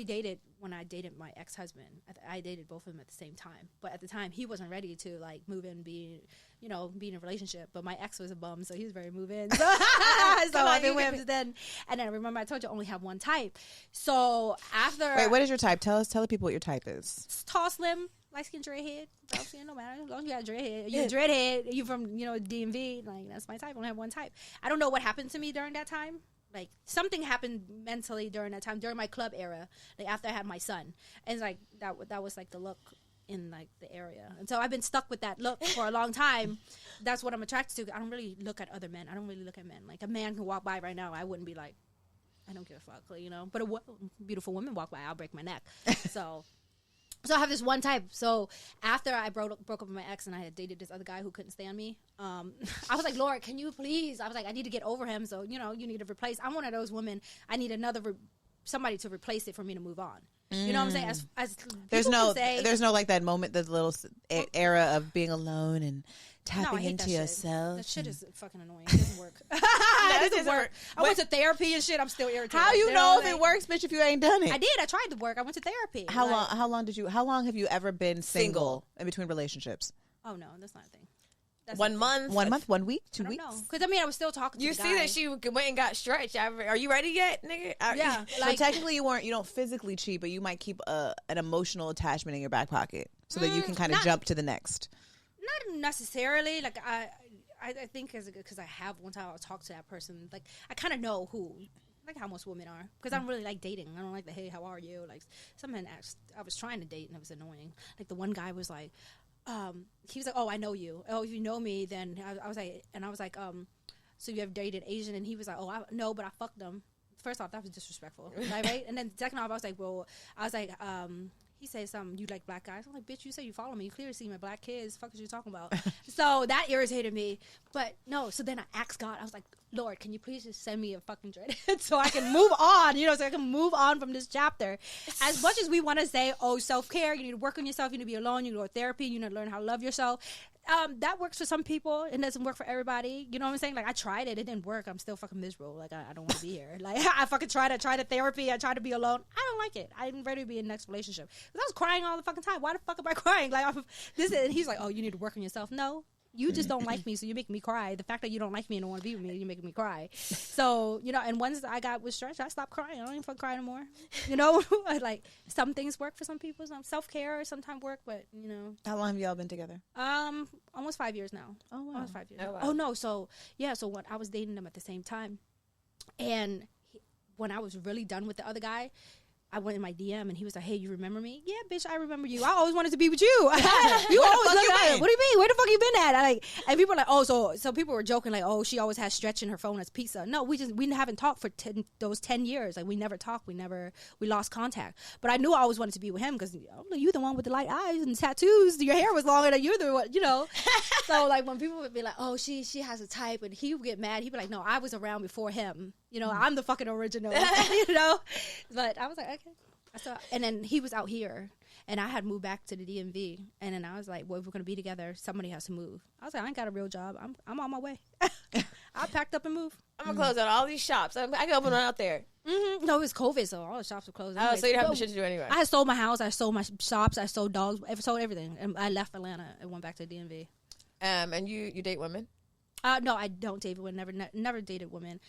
dated when I dated my ex-husband. I dated both of them at the same time, but at the time he wasn't ready to like move in, be in a relationship. But my ex was a bum, so he was very move in. So I've been with him then. And then remember I told you I only have one type. So after what is your type? Tell the people what your type is. Tall, slim, light skin, dreadhead. No matter as long as you got a dreadhead. You're a dreadhead. You from DMV. Like that's my type. I only have one type. I don't know what happened to me during that time. Like something happened mentally during that time, during my club era, like after I had my son, and it's like that was like the look in like the area, and so I've been stuck with that look for a long time. That's what I'm attracted to. I don't really look at other men. I don't really look at men. Like a man can walk by right now, I wouldn't be like, I don't give a fuck, you know. But a beautiful woman walk by, I'll break my neck. So I have this one type. So after I broke up with my ex and I had dated this other guy who couldn't stand me, I was like, Lord, can you please? I was like, I need to get over him. So, you know, you need to replace. I'm one of those women. I need somebody to replace it for me to move on. You know what I'm saying? As there's no like that moment, the little era of being alone and tapping into yourself. That shit is fucking annoying. It doesn't work. It doesn't work. I went to therapy and shit. I'm still irritated. How you know if it works, bitch, if you ain't done it? I did. I tried to work. I went to therapy. How long have you ever been single in between relationships? Oh no, that's not a thing. 1 month. 1 month, 1 week, 2 weeks? Because I was still talking to you the see guy. that she went and got stretched. Are you ready yet, nigga? Yeah. So technically you don't physically cheat, but you might keep an emotional attachment in your back pocket so that you can kind of jump to the next. Not necessarily. Like I think because I have one time I'll talk to that person. Like I kind of know who, like how most women are. Because I don't really like dating. I don't like the hey, how are you? Like some men I was trying to date and it was annoying. Like the one guy was like, he was like, oh, I know you. Oh, if you know me, then I was like, so you have dated Asian? And he was like, oh, no, but I fucked them. First off, that was disrespectful, right? And then second off, I was like, he said something, you like black guys. I'm like, bitch, you say you follow me. You clearly see my black kids. Fuck is you talking about? So that irritated me. But no, so then I asked God. I was like, Lord, can you please just send me a fucking dreadhead so I can move on, so I can move on from this chapter. As much as we want to say, oh, self-care, you need to work on yourself, you need to be alone, you need to go to therapy, you need to learn how to love yourself. That works for some people. It doesn't work for everybody. You know what I'm saying? Like, I tried it. It didn't work. I'm still fucking miserable. Like, I don't want to be here. Like, I fucking tried it. I tried the therapy. I tried to be alone. I don't like it. I'm ready to be in the next relationship. Because I was crying all the fucking time. Why the fuck am I crying? Like, and he's like, oh, you need to work on yourself. No. You just don't like me, so you make me cry. The fact that you don't like me and don't want to be with me, you're making me cry. So, and once I got with stretch, I stopped crying. I don't even fucking cry anymore. Like, some things work for some people. Some self-care sometimes work, but, How long have y'all been together? Almost 5 years now. Oh, wow. Almost 5 years. Oh, wow. Oh, no. So when I was dating him at the same time, and when I was really done with the other guy, I went in my DM and he was like, "Hey, you remember me?" "Yeah, bitch, I remember you. I always wanted to be with you. You always look at it. What do you mean? Where the fuck you been at?" And people were like, "Oh, so people were joking like, oh, she always has Stretch in her phone as pizza." No, we haven't talked for those 10 years. Like, we never talked. We lost contact. But I knew I always wanted to be with him because you're the one with the light eyes and tattoos. Your hair was longer than you're the one, So like when people would be like, "Oh, she has a type," and he would get mad. He'd be like, "No, I was around before him. I'm the fucking original." But I was like, okay. And then he was out here, and I had moved back to the DMV, and then I was like, well, if we're gonna be together, somebody has to move. I was like, I ain't got a real job. I'm on my way. I packed up and moved. I'm gonna close out all these shops. I can open one out there. Mm-hmm. No, it was COVID, so all the shops were closed. Oh, so you don't have shit to do anyway. I had sold my house. I sold my shops. I sold dogs. I sold everything, and I left Atlanta and went back to the DMV. And you date women? No, I don't date women. Never dated women.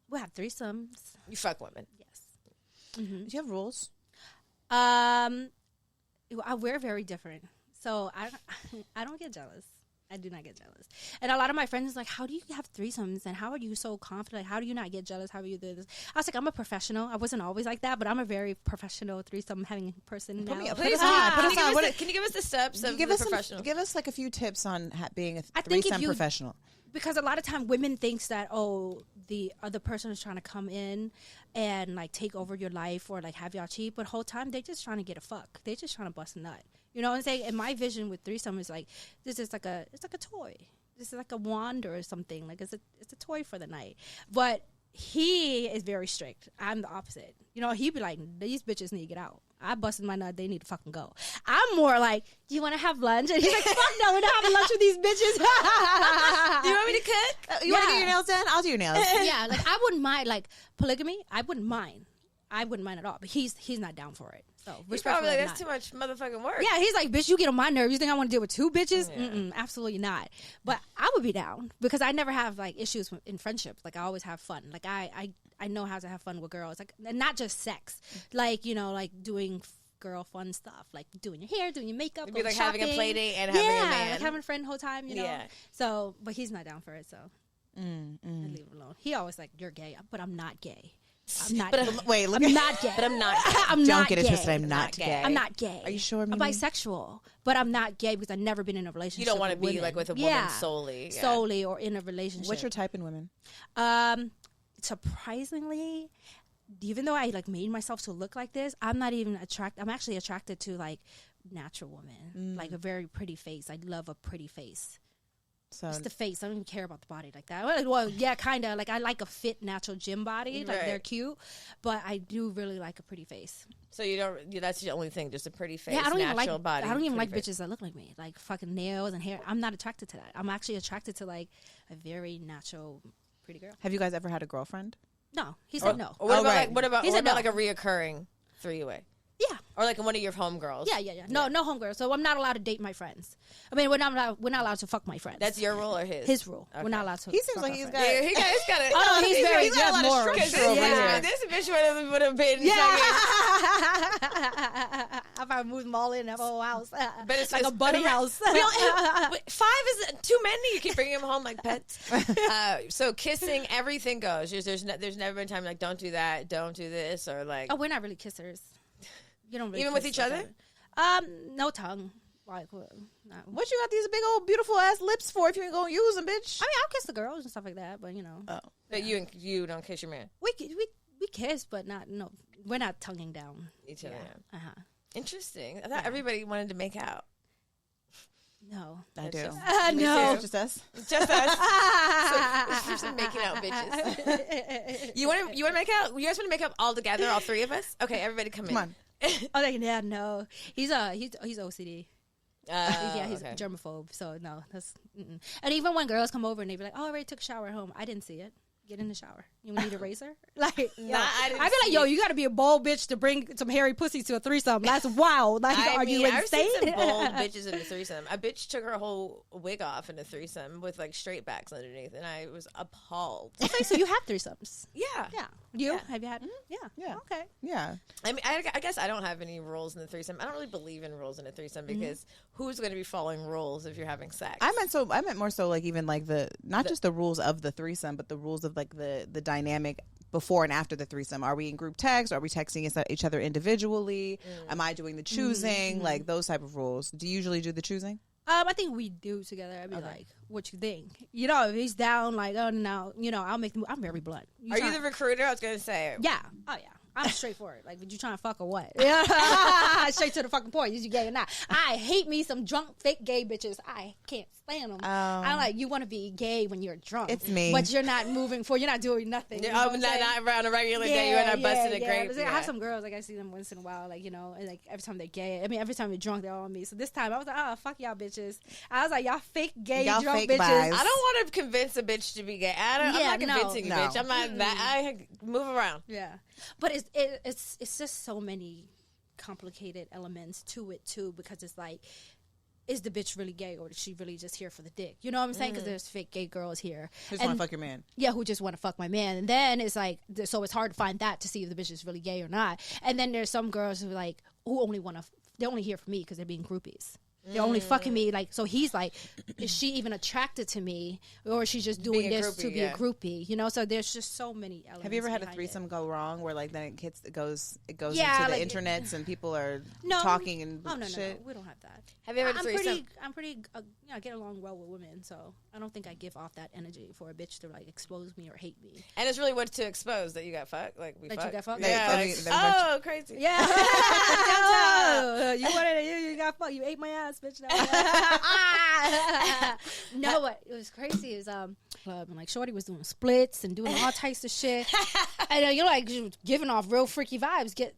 We have threesomes. You fuck women? Yes. Do you have rules? We're very different. So I don't get jealous. I do not get jealous. And a lot of my friends is like, how do you have threesomes? And how are you so confident? How do you not get jealous? How do you do this? I was like, I'm a professional. I wasn't always like that, but I'm a very professional threesome having person now. Please, can you give us the steps of the professional? Give us like a few tips on being a I think threesome professional. Because a lot of time women thinks that, the other person is trying to come in and like take over your life or like have y'all cheat, but the whole time they just trying to get a fuck. They just trying to bust a nut. You know what I'm saying? And my vision with threesome is like, it's like a toy. This is like a wand or something. Like it's a toy for the night. But he is very strict. I'm the opposite. He'd be like, these bitches need to get out. I busted my nut. They need to fucking go. I'm more like, do you want to have lunch? And he's like, fuck no, we're not having lunch with these bitches. Do you want me to cook? You want to get your nails done? I'll do your nails. Yeah, like I wouldn't mind, like polygamy. I wouldn't mind at all. But he's not down for it. So He's probably like, that's too much motherfucking work. Yeah, he's like, bitch, you get on my nerves. You think I want to deal with two bitches? Yeah. Absolutely not. But I would be down because I never have like issues in friendships. Like I always have fun. Like I know how to have fun with girls. Like, and not just sex. Like, like doing girl fun stuff, like doing your hair, doing your makeup. It'd be like shopping. having a play date and having a man. Like having a friend the whole time, Yeah. So, but he's not down for it, so I leave it alone. He always like, you're gay, but I'm not gay. I'm not gay. Wait, I'm not gay. But I'm not gay. I'm Don't not get it gay. twisted. I'm not gay. I'm not gay. Are you sure? I'm bisexual, but I'm not gay because I've never been in a relationship. You don't want to with be women. like with a woman solely. Yeah. Solely or in a relationship. What's your type in women? Surprisingly, even though I like made myself to look like this, I'm not even attracted. I'm actually attracted to like natural women, like a very pretty face. I love a pretty face. So it's the face. I don't even care about the body like that. Well, yeah, kind of. Like I like a fit, natural gym body. Like they're cute, but I do really like a pretty face. So you don't. That's the only thing, just a pretty face. Yeah, I don't natural even like body. I don't even like face. bitches that look like me, like fucking nails and hair. I'm not attracted to that. I'm actually attracted to like a very natural, pretty girl. have you guys ever had a girlfriend? No, he said no. Or what about right. like what about He what said about no. like a reoccurring three-way? Yeah. Or like one of your homegirls? Yeah. No homegirl. So I'm not allowed to date my friends. I mean, we're not allowed to fuck my friends. That's your rule or his? his rule. Okay. We're not allowed to. He seems fuck like our he's friends. got. Yeah, he's got it. Oh no, he's very. he's got a lot of more. structure over here. This bitch would have been. Yeah. Fucking, I probably moved them all in that whole house. but it's like a bunny house. We don't, 5 is too many. You keep bringing them home like pets. So kissing, everything goes. There's never been time like don't do that, don't do this, or like. Oh, we're not really kissers. You don't really Even with kiss each other? No tongue. Like, no. What you got these big old beautiful ass lips for if you ain't gonna use them, bitch? I mean, I'll kiss the girls and stuff like that, but But you don't kiss your man. we kiss, but we're not tonguing down Each other. Yeah. Interesting. I thought everybody wanted to make out. No, I It's do. just- me no. too. Just us. Just us. So, some making out bitches. You want to make out? You guys want to make out all together, all three of us? Okay, everybody come in. Come on. Oh, yeah, no. He's OCD. Yeah, he's okay. germaphobe. So no, that's. Mm-mm. And even when girls come over and they be like, "Oh, I already took a shower at home," I didn't see it. Get in the shower. You need a razor? Like, yo, I didn't I'd be like, see yo, it. you got to be a bold bitch to bring some hairy pussy to a threesome. That's wild. Like, are you I've insane? seen some bold bitches in a threesome. A bitch took her whole wig off in a threesome with like straight backs underneath, and I was appalled. Okay, so you have threesomes. Yeah. Yeah. You? Yeah. Have you had? Yeah. Yeah. Okay. Yeah. I mean, I guess I don't have any rules in the threesome. I don't really believe in rules in a threesome because who's going to be following rules if you're having sex? I meant more so like even like not just the rules of the threesome, but the rules of like the dynamic before and after the threesome. Are we in group text? Are we texting each other individually? Am I doing the choosing? Like those type of rules. Do you usually do the choosing? I think we do together. I'd be like, what you think? You know, if he's down, like, oh, no, you know, I'll make the move. I'm very blunt. Are you the recruiter? I was going to say. Yeah. Oh, yeah. I'm straightforward. Like, would you trying to fuck or what? Yeah. Straight to the fucking point. Is you gay or not? I hate me some drunk, fake gay bitches. I can't stand them. I'm like, you want to be gay when you're drunk. It's me. But you're not moving forward. You're not doing nothing. You know what I'm saying? Not around a regular day. You're not busting a grape. I have some girls, like, I see them once in a while, like, you know, and, like, every time they're gay. I mean, every time they're drunk, they're all on me. So this time, I was like, oh, fuck y'all bitches. I was like, y'all fake gay Y'all drunk fake bitches. vibes. I don't want to convince a bitch to be gay. I'm not convincing a bitch. I'm not that. I move around. Yeah, but it's just so many complicated elements to it too, because it's like, is the bitch really gay, or is she really just here for the dick? You know what I'm saying? Because there's fake gay girls here Who just want to fuck your man? Yeah, who just want to fuck my man. And then it's like, so it's hard to find that to see if the bitch is really gay or not. And then there's some girls who like, who only want to, they're only here for me because they're being groupies. They're only fucking me. Like, so he's like, is she even attracted to me, or is she just doing this to be a groupie? You know, so there's just so many elements. Have you ever had a behind threesome it. go wrong where like then it goes Yeah, into the like internets and people are No. talking and Oh no, shit? no, we don't have that. Have you ever had a threesome? I'm pretty. You know, I get along well with women, so I don't think I give off that energy for a bitch to like expose me or hate me. And it's really what to expose that you got fucked. Like we That you fucked. got fucked? Yeah. Like, Crazy. Yeah, oh, you wanted you got fucked. You ate my ass, bitch. No, what it was crazy is club and like Shorty was doing splits and doing all types of shit, and you're like giving off real freaky vibes. Get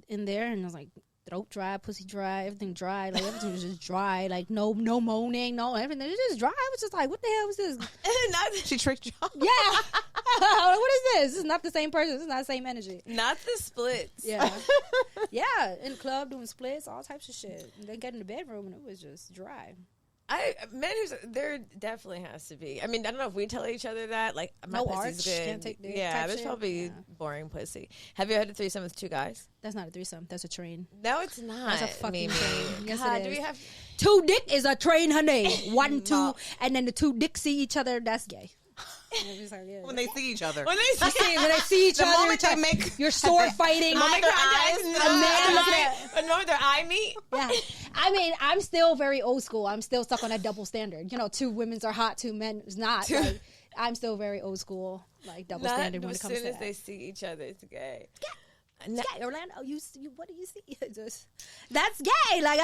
in there, and I was like. Throat dry, pussy dry, everything dry. Like everything was just dry. Like no moaning, no everything. It was just dry. I was just like, what the hell was this? She tricked you. Yeah. What is this? This is not the same person. This is not the same energy. Not the splits. Yeah. Yeah. In the club doing splits, all types of shit. And then get in the bedroom and it was just dry. There definitely has to be. I mean, I don't know if we tell each other that. Like, my No pussy's arch, good. can't take dick yeah, type there's shit. probably Yeah. boring pussy. Have you had a threesome with two guys? That's not a threesome. That's a train. No, it's not. That's a fucking Mimi. train. Yes, God, it do is. we have? Two dick is a train, honey. 1, 2, and then the two dicks see each other. That's gay. When they see each other. When they say, When they see each The other, moment they make you're sword fighting. the moment their eyes, the the moment their eye meet. Yeah, I mean, I'm still very old school. I'm still stuck on that double standard. You know, 2 women's are hot, 2 men is not. Like, I'm still very old school, like double Not standard when as it comes soon to as that. they see each other, it's gay. Yeah, Orlando, what do you see? That's gay. Like,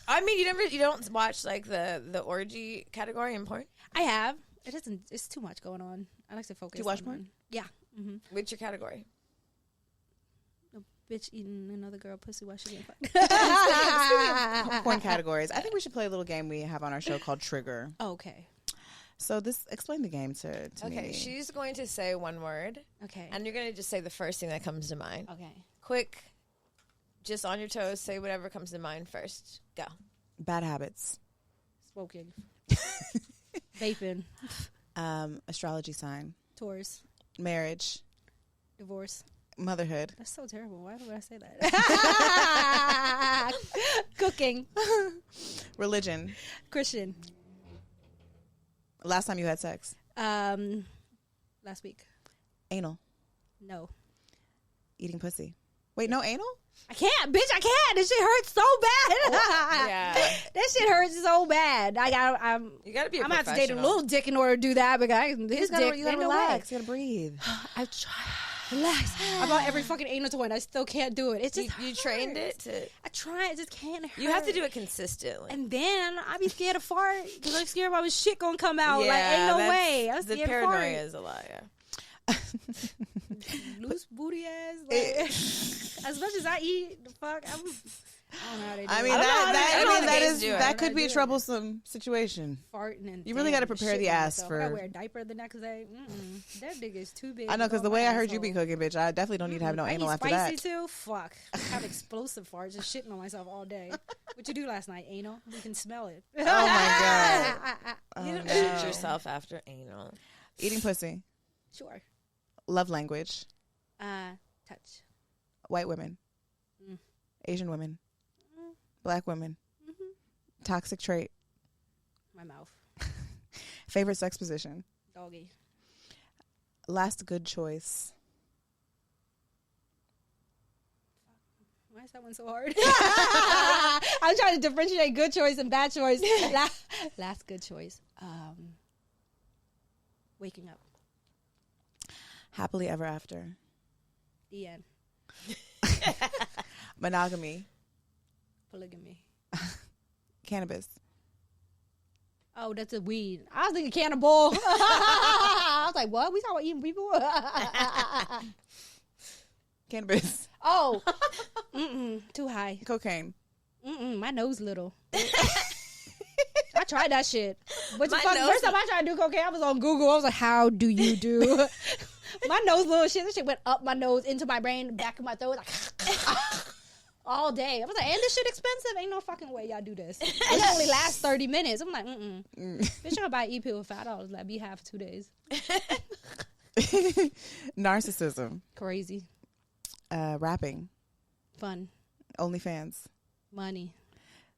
I mean, you don't watch like the orgy category in porn. I have. It isn't. It's too much going on. I like to focus. Do you watch on porn? one. Yeah. Mm-hmm. What's your category? A bitch eating another girl pussy while she getting fucked. Porn categories. I think we should play a little game we have on our show called Trigger. Okay. So explain the game to Okay, me. she's going to say one word, Okay. and you're going to just say the first thing that comes to mind. Okay. Quick, just on your toes, say whatever comes to mind first. Go. Bad habits. Smoking. Vaping. Astrology sign. Tours. Marriage. Divorce. Motherhood. That's so terrible. Why would I say that? Cooking. Religion. Christian. Last time you had sex. Last week. Anal. No. Eating pussy. Wait, no anal? I can't, bitch. I can't. This shit hurts so bad. Yeah. That shit hurts so bad. You got to be a I'm gonna have to date a professional. little dick in order to do that. But his dick, You gotta ain't no relax. way. You gotta breathe. I try. Relax. I bought every fucking anal toy and I still can't do it. It's just You trained it to. I try. It just can't hurt. You have to do it consistently. And then I be scared to fart because I'm scared about my shit gonna come out. Like, ain't no that's- way. I'm the scared to paranoia fart. is a lot. Yeah. Loose booty ass. Like, as much as I eat, the fuck, I don't know how they do I it. mean, I don't know how they- I don't know how the that gays is do it. that could be a troublesome situation. Farting and You really got to damn, prepare the shitting ass myself. for. I gotta wear a diaper the next day. That dick is too big. I know, because the on way my I heard you be asshole. cooking, bitch, I definitely don't need to have no I anal eat after spicy that. too. Fuck, I have explosive farts. Just shitting on myself all day. What you do last night? Anal? You can smell it. Oh my god! You Oh, don't no. shoot yourself after anal. Eating pussy, Sure. love language, Touch. white women, Mm. Asian women, black women, Mm-hmm. toxic trait, My mouth. favorite sex position, Doggy. last good choice. Why is that one so hard? I'm trying to differentiate good choice and bad choice. Last good choice. Waking up. Happily ever after, The end. monogamy, Polygamy. cannabis, Oh, that's a weed. I was thinking cannibal. I was like, what? We talking about eating people? cannabis, Oh. Too high. cocaine. My nose little. I tried that shit. But the My fuck, nose- first time I tried to do cocaine, I was on Google. I was like, how do you do? My nose little shit. This shit went up my nose, into my brain, back of my throat. Like, all day. I was like, and this shit expensive? Ain't no fucking way y'all do this. It only lasts 30 minutes. I'm like, Bitch, I'll buy E-pill for $5. Let me have 2 days. Narcissism, Crazy. rapping, Fun. OnlyFans. Money.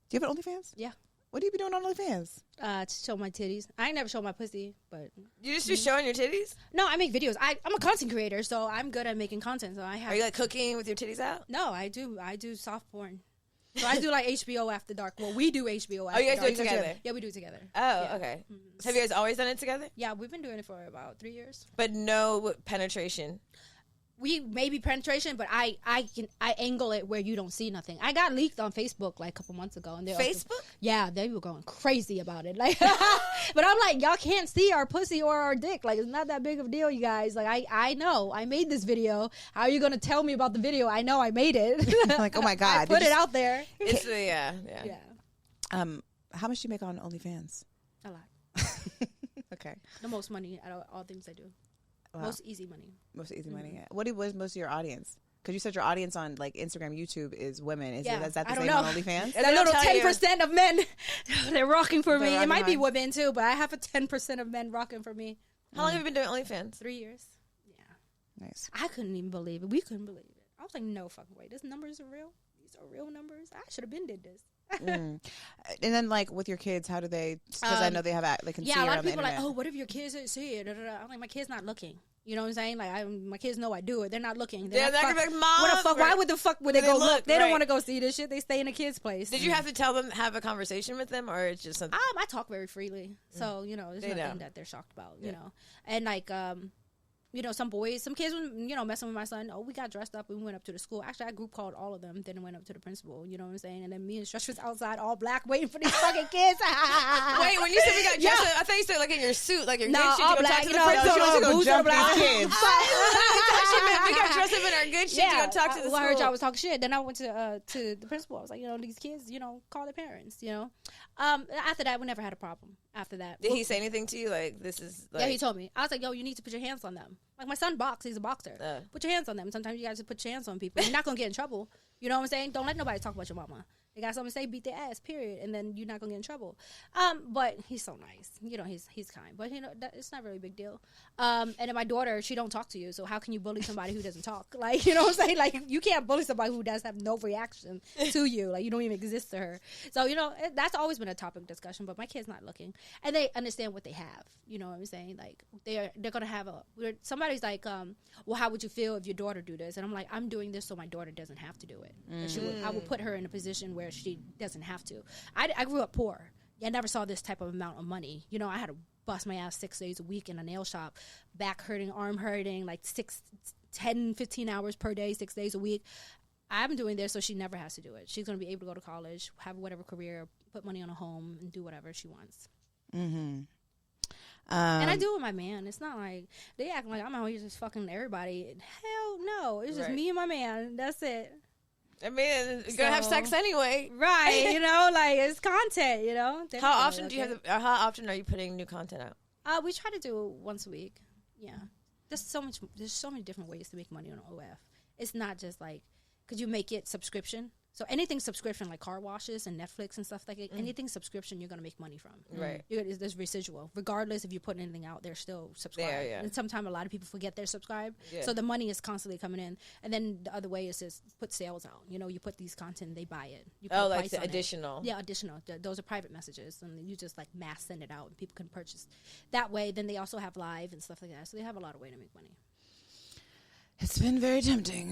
Do you have an OnlyFans? Yeah. What do you be doing on OnlyFans? To show my titties. I ain't never show my pussy, but You just be showing your titties? no, I make videos. I'm a content creator, so I'm good at making content. So I have Are you like cooking with your titties out? no, I do soft porn. So I do like HBO after dark. Well, we do HBO after you guys dark. do it together? Yeah, we do it together. Oh, Yeah. okay. Have you guys always done it together? Yeah, we've been doing it for about 3 years. But no penetration. We maybe penetration, but I angle it where you don't see nothing. I got leaked on Facebook like a couple months ago, and Facebook? yeah, they were going crazy about it. Like, but I'm like, y'all can't see our pussy or our dick. Like, it's not that big of a deal, you guys. Like, I know I made this video. How are you gonna tell me about the video? I know I made it. Like, oh my god! I put it out there. It's yeah. Yeah, How much do you make on OnlyFans? a lot. Okay, The most money out of all things I do. wow. Most easy money. Most easy money. What was most of your audience? Because you said your audience on like Instagram, YouTube is women. Is Yeah, that the I don't same on know. OnlyFans? They That don't little tell you. 10% of men, they're rocking for me. They're It might be rocking women too, but I have a 10% of men rocking for me. How long have you been doing OnlyFans? 3 years. Yeah. Nice. I couldn't even believe it. We couldn't believe it. I was like, no fucking way. These numbers are real. These are real numbers. I should have been did this. And then like with your kids, how do they? Because I know they have they can see Yeah, a lot around of the people are like, internet. oh, what if your kids didn't see it? Da, da, da. I'm like, my kid's not looking. You know what I'm saying? Like, my kids know I do it. They're not looking. They're not gonna be like, Mom, what the fuck? Why right. would the fuck would they They go look, look? They don't right. want to go see this shit. They stay in a kid's place. Did you have to tell them, have a conversation with them, or it's just something? I talk very freely, so you know, there's They nothing know. that they're shocked about, you know. And like, you know, some kids, you know, messing with my son. Oh, we got dressed up and we went up to the school. Actually, I group called all of them, then went up to the principal. You know what I'm saying? And then me and Stretch was outside, all black, waiting for these fucking kids. Wait, when you said we got dressed up, I thought you said like in your suit, like your No, good shit. all to go black, talk to you the know, principal. so Y'all the go boots jump are black. these kids. We got dressed up in our good shit to go talk to the well, I heard school. y'all was talking shit. Then I went to the principal. I was like, you know, these kids, you know, call their parents. You know, after that, we never had a problem. After that, Did he say anything to you? Like, this is like. yeah, he told me. I was like, yo, you need to put your hands on them. Like, my son boxes. He's a boxer. Put your hands on them. Sometimes you guys just put your hands on people. You're not going to get in trouble. You know what I'm saying? Don't let nobody talk about your mama. They got something to say, beat their ass, period. And then you're not going to get in trouble. But he's so nice. You know, he's kind. But, you know, it's not really a big deal. And then my daughter, she don't talk to you. So how can you bully somebody who doesn't talk? Like, you know what I'm saying? Like, you can't bully somebody who does have no reaction to you. Like, you don't even exist to her. So, you know, that's always been a topic of discussion. But my kid's not looking. And they understand what they have. You know what I'm saying? Like, they're going to have somebody's like, well, how would you feel if your daughter do this? And I'm like, I'm doing this so my daughter doesn't have to do it. And I will put her in a position where she doesn't have to. I grew up poor. I never saw this type of amount of money. You know, I had to bust my ass 6 days a week in a nail shop, back hurting, arm hurting, like 10, 15 hours per day, 6 days a week. I'm doing this so she never has to do it. She's going to be able to go to college, have whatever career, put money on a home, and do whatever she wants. Mm-hmm. And I do with my man. It's not like they act like I'm out here just fucking everybody. Hell no. It's just Right. me and my man. That's it. I mean, you're gonna have sex anyway, right? You know, like it's content. You know, how often do you have? How often are you putting new content out? We try to do it once a week. Yeah, there's so many different ways to make money on OF. It's not just like, could you make it subscription? So anything subscription, like car washes and Netflix and stuff like that, anything subscription, you're going to make money from. Right. There's residual. Regardless if you put anything out, they're still subscribed. Yeah. And sometimes a lot of people forget they're subscribed. Yeah. So the money is constantly coming in. And then the other way is just put sales out. You know, you put these content, they buy it. You put a like price the on it. additional. Yeah, additional. Those are private messages. And you just like mass send it out and people can purchase. That way, then they also have live and stuff like that. So they have a lot of way to make money. It's been very tempting.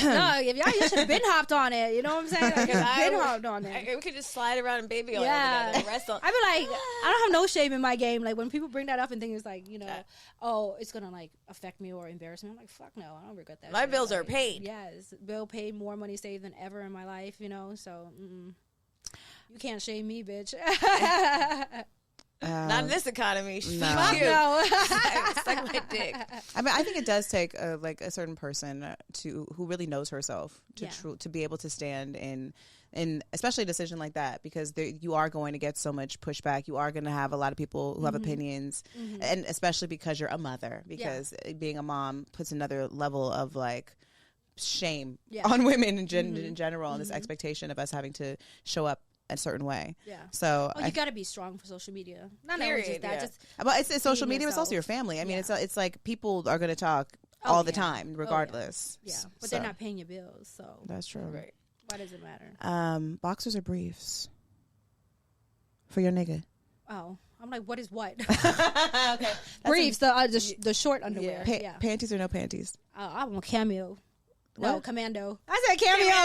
No, if y'all, you should have been hopped on it. You know what I'm saying? Like, been hopped on it. We could just slide around and baby oil Yeah. together. Wrestle. I be like, I don't have no shame in my game. Like when people bring that up and think it's like, you know, oh, it's gonna like affect me or embarrass me. I'm like, fuck no, I don't regret that. My shit. bills Like, are paid. Yes, bill paid, more money saved than ever in my life. You know, so you can't shame me, bitch. Not in this economy. No. Fuck you. No. Suck my dick. I mean, I think it does take like a certain person who really knows herself to be able to stand in especially a decision like that, because you are going to get so much pushback. You are going to have a lot of people who have opinions, and especially because you're a mother, because being a mom puts another level of like shame on women in general, and this expectation of us having to show up a certain way. Yeah. So you got to be strong for social media. Not only just that, just but it's social media, but it's also yourself. your family. I mean, it's like people are going to talk all the time, regardless. Yeah, but they're not paying your bills, so That's true. Right. why does it matter? Boxers or briefs for your nigga? Oh, I'm like, what is what? Okay, Briefs, the short underwear. Panties or no panties? I want cameo. No, What? commando. I said cameo.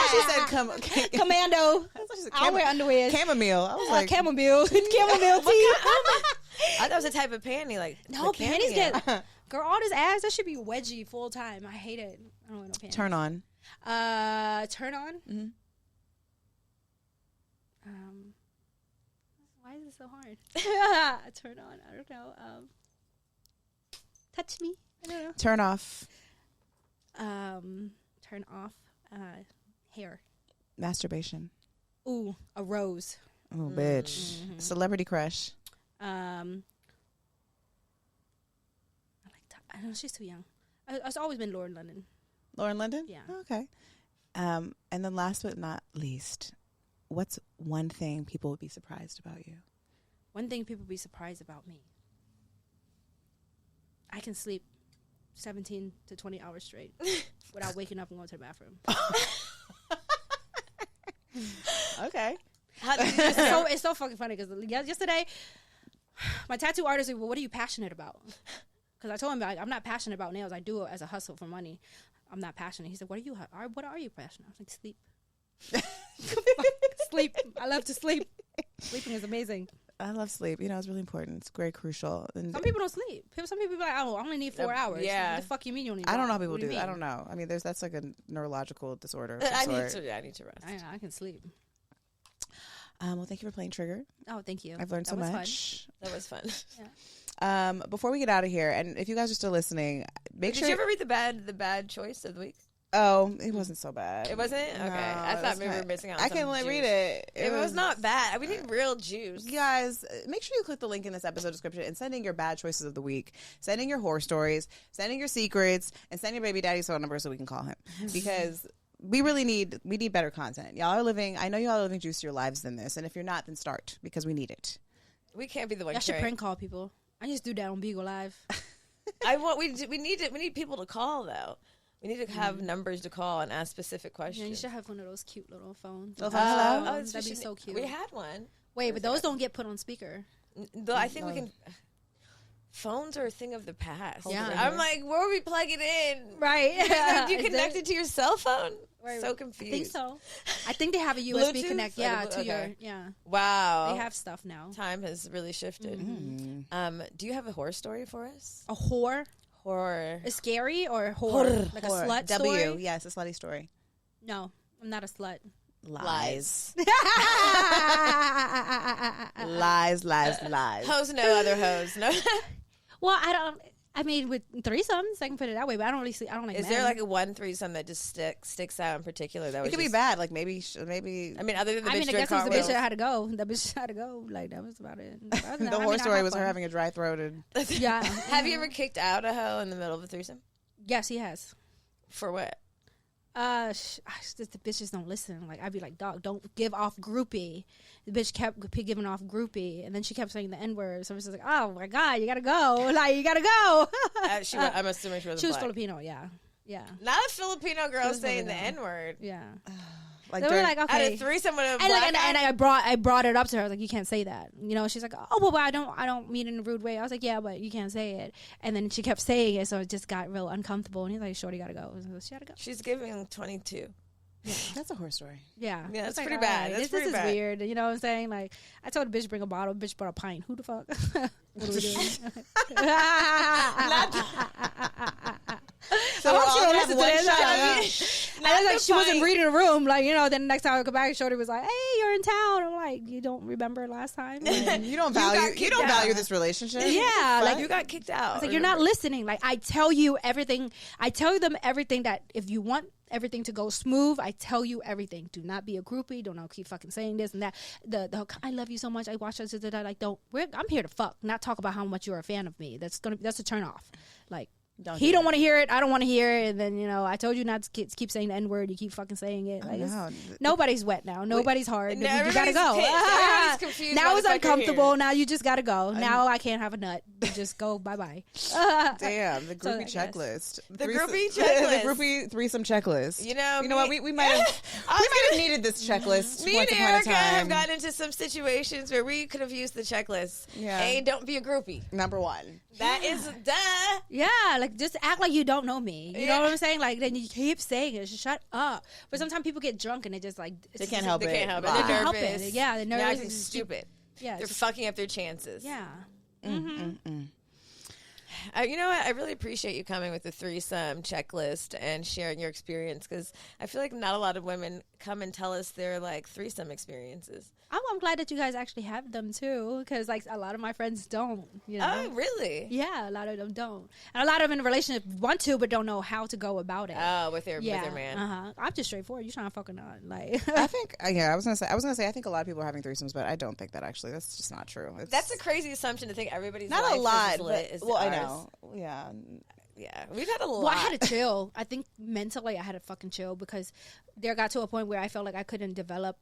She said Commando. I wear underwear. chamomile. I was like, chamomile. Chamomile tea. I thought it was a type of panty. Like No, the panties cameo. get... Girl, all this ass, that should be wedgie full time. I hate it. I don't want no panties. turn on. Turn on? Mhm. Why is it so hard? Turn on. I don't know. Touch me. I don't know. Turn off. Turn off. Hair. Masturbation. Ooh, a rose. Oh, bitch. Celebrity crush. I don't know, she's too young. It's always been Lauren London. Lauren London? Yeah. Okay. And then last but not least, what's one thing people would be surprised about you? One thing people be surprised about me. I can sleep 17 to 20 hours straight without waking up and going to the bathroom. Okay. It's so fucking funny because yesterday, my tattoo artist said, well, what are you passionate about? Because I told him, I'm not passionate about nails. I do it as a hustle for money. I'm not passionate. He said, what are you passionate? I was like, sleep. Sleep. I love to sleep. Sleeping is amazing. I love sleep. You know, it's really important. It's very crucial. And Some people don't sleep. Some people be like, oh, I only need 4 hours. Yeah. What the fuck you mean you only need I don't know how 4 people hours? do What that. I mean? don't know. I mean, that's like a neurological disorder. Of I some need sort. to rest. I can sleep. Well, thank you for playing Trigger. Oh, thank you. I've learned so That was much. That was fun. Before we get out of here, and if you guys are still listening, make Did sure. you ever read the bad choice of the week? Oh, it wasn't so bad. It wasn't? Okay. No, I it thought was maybe we kinda- were missing out on I can some only juice. read it. It was not bad. We need real juice. Guys, make sure you click the link in this episode description and send in your bad choices of the week. Send in your horror stories, send in your secrets, and send your baby daddy's phone number so we can call him. Because we need better content. Y'all are living, I know y'all are living juicier lives than this. And if you're not, then start, because we need it. We can't be the one. I should carrying- prank call people. I just do that on Beagle Live. We need people to call though. We need to have numbers to call and ask specific questions. Yeah, you should have one of those cute little phones. Little phone, hello? That'd be so cute. We had one. Wait, but those don't get put on speaker. Though I think we can. Phones are a thing of the past. Yeah. I'm like, where would we plug it in? Right. Like, you Is connect it? it to your cell phone? Right. So I confused. think so. I think they have a USB Bluetooth? connect. Like a Yeah, Blu- to your okay. yeah. Wow. They have stuff now. Time has really shifted. Do you have a horror story for us? A whore? Horror. Is scary or whore? Like a Or slut W. story? Yes, a slutty story. No, I'm not a slut. Lies. Lies, lies, lies. Hoes, no other hoes. No. Well, I mean, with threesomes, I can put it that way, but I don't really see. I don't like. Is men. there like a one threesome that just sticks out in particular? That It was could be just- bad. Like maybe. I mean, other than the I bitch mean, I doing guess it was the bitch cartwheels. that had to go. The bitch had to go. Like that was about it. The horror story was her having a dry throat and Yeah. Have you ever kicked out a hoe in the middle of a threesome? Yes, he has. For what? The bitches don't listen. Like I'd be like, dog, don't give off groupie. The bitch kept giving off groupie, and then she kept saying the N word. So I was just like, oh my god, you gotta go. Like you gotta go. I'm assuming she was. She was black. Filipino. Yeah. Yeah. Not a Filipino girl was saying the Filipino. N word. Yeah. like They were like, At okay. a threesome with a And black like, guy? and I brought it up to her. I was like, you can't say that. You know, she's like, oh, well, I don't mean it in a rude way. I was like, yeah, but you can't say it. And then she kept saying it, so it just got real uncomfortable. And he's like, shorty gotta go. So she gotta go. She's giving 22. that's a horror story. Yeah, Yeah, It's that's pretty all bad. That's this pretty is bad. weird. You know what I'm saying? Like, I told the bitch bring a bottle. Bitch brought a pint. Who the fuck? What are we doing? So I we're hope she all don't gonna listen to have this. one shot, I huh? was like, she wasn't reading the room. Like, you know, then the next time I come back, shorty was like, hey, you're in town. I'm like, you don't remember last time? Like, You don't value. You don't out. value this relationship. yeah, like You got kicked out. it's like you're not listening. Like I tell you everything. I tell them everything that if you want everything to go smooth, I tell you everything. Do not be a groupie. Don't keep fucking saying this and that. The I love you so much. I watch this. Like don't. I'm here to fuck, not talk about how much you're a fan of me. That's a turn off. Like. He don't want to hear it. I don't want to hear it. And then, you know, I told you not to keep saying the N word. You keep fucking saying it. Like, No. nobody's wet now. Nobody's hard. No, You gotta everybody's go. pissed. Everybody's confused Now by it's the fact you're uncomfortable. here. Now you just gotta go. Now I can't have a nut. You just go. Bye bye. Damn, the So, groupie I guess. checklist. The groupie checklist. The groupie threesome checklist. You know what? We might have needed this checklist. Me once and upon a Erica have time. gotten into some situations where we could have used the checklist. Yeah. A, don't be a groupie. Number one. That is duh. Yeah, like just act like you don't know me. You know Yeah. what I'm saying? Like then you keep saying it. Just shut up. But sometimes people get drunk and they just like They can't help They it. can't help it. Lie. They're They can't help nervous. it. Yeah, they're They're nervous. acting stupid. Yeah, They're it's- fucking up their chances. yeah. You know what? I really appreciate you coming with the threesome checklist and sharing your experience because I feel like not a lot of women come and tell us their like threesome experiences. I'm glad that you guys actually have them too, because like a lot of my friends don't. You know. Oh, really? Yeah, a lot of them don't, and a lot of them in a relationship want to, but don't know how to go about it. Oh, with their man. I'm just straightforward. You trying to fucking not like. I think. Yeah, I was gonna say. I think a lot of people are having threesomes, but I don't think that actually. That's just not true. It's That's a crazy assumption to think everybody's not life a lot. is lit But, as well, I ours. know. Yeah. Yeah, we've had a lot. Well, I had to chill. I think mentally I had to fucking chill because there got to a point where I felt like I couldn't develop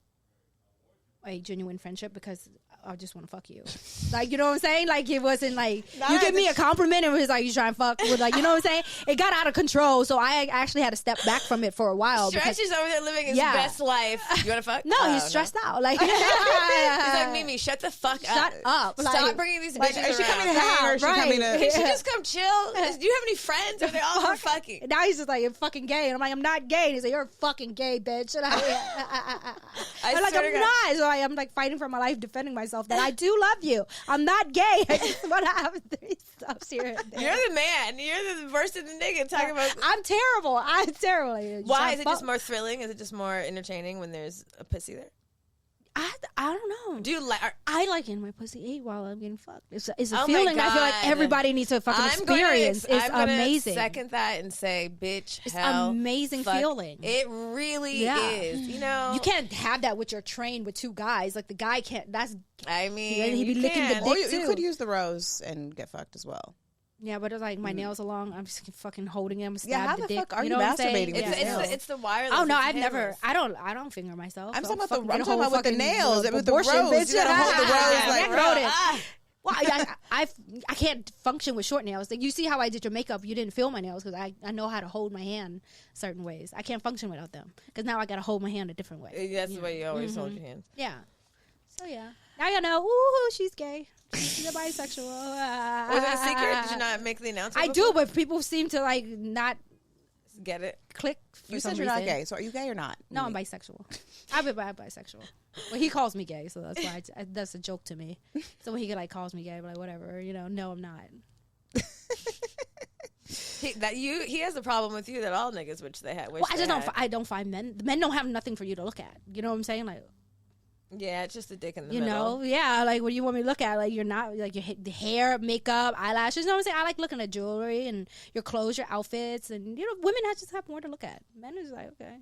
a genuine friendship because I just want to fuck you. Like, you know what I'm saying? Like, it wasn't like, you give me a compliment and it was like, you trying to fuck with, like, you know what I'm saying? It got out of control. So I actually had to step back from it for a while. Stretch is over there living his Yeah. best life. You want to fuck? No, Oh, he's stressed out. Like, He's like, Mimi, shut the fuck up. Shut up. Stop Like- bringing these Like, bitches is she around. coming to hang or is she right. coming to? Can she just come chill? Do you have any friends? Or are they all for fucking? And now he's just like, you're fucking gay. And I'm like, I'm not gay. And he's like, you're fucking gay, bitch. And I'm like, swear to I'm God. not. So I'm like fighting for my life, defending myself that I do love you. I'm not gay. I just want to have three stops here and there. You're the man. You're the versus the nigga talking about. I'm terrible. I'm terrible. You Why trying is to it just fuck- more thrilling? Is it just more entertaining when there's a pussy there? I don't know. Do you like? I like getting my pussy ate while I'm getting fucked. It's a Oh my feeling I feel like God. everybody needs to fucking experience. It's I'm gonna amazing. Second that and say, bitch, It's hell, amazing fuck. feeling. It really Yeah. is. You know, You can't have that with your train with two guys. Like the guy can't. That's I mean, He be you licking the can. Or dick. you too. could use the rose and get fucked as well. yeah, but it's like my nails are long. I'm just fucking holding him. Stab Yeah, how the the dick. fuck are you know what I'm saying? masturbating with It's, his nails? it's the wireless. Oh no, it's I've never. hairless. I don't finger myself. I'm So talking about fucking the. I'm get a talking whole about with the fucking nails, with the abortion, rose. bitch. You gotta hold the rose Yeah, like. neck wrote it. Ah. Well, I can't function with short nails. Like you see how I did your makeup, you didn't feel my nails because I know how to hold my hand certain ways. I can't function without them because now I got to hold my hand a different way. That's the way you always hold your hands. Yeah. So yeah. Now you know. Ooh, she's gay. She's a bisexual. Was it a secret? Did you not make the announcement? I do, but people seem to like not Get it? click. For You some said you're not reason. gay, so are you gay or not? No, I'm bisexual. I'm bisexual. Well, he calls me gay, so that's why that's a joke to me. So when he like calls me gay, I'm like whatever, you know. No, I'm not. He has a problem with you that all niggas wish they had. Well, I just don't. I don't find men. Men don't have nothing for you to look at. You know what I'm saying? Like, Yeah, it's just a dick in the You middle. know, yeah, like what do you want me to look at? Like you're not like your the hair, makeup, eyelashes. You know what I'm saying? I like looking at jewelry and your clothes, your outfits, and women just have more to look at. Men is like, okay,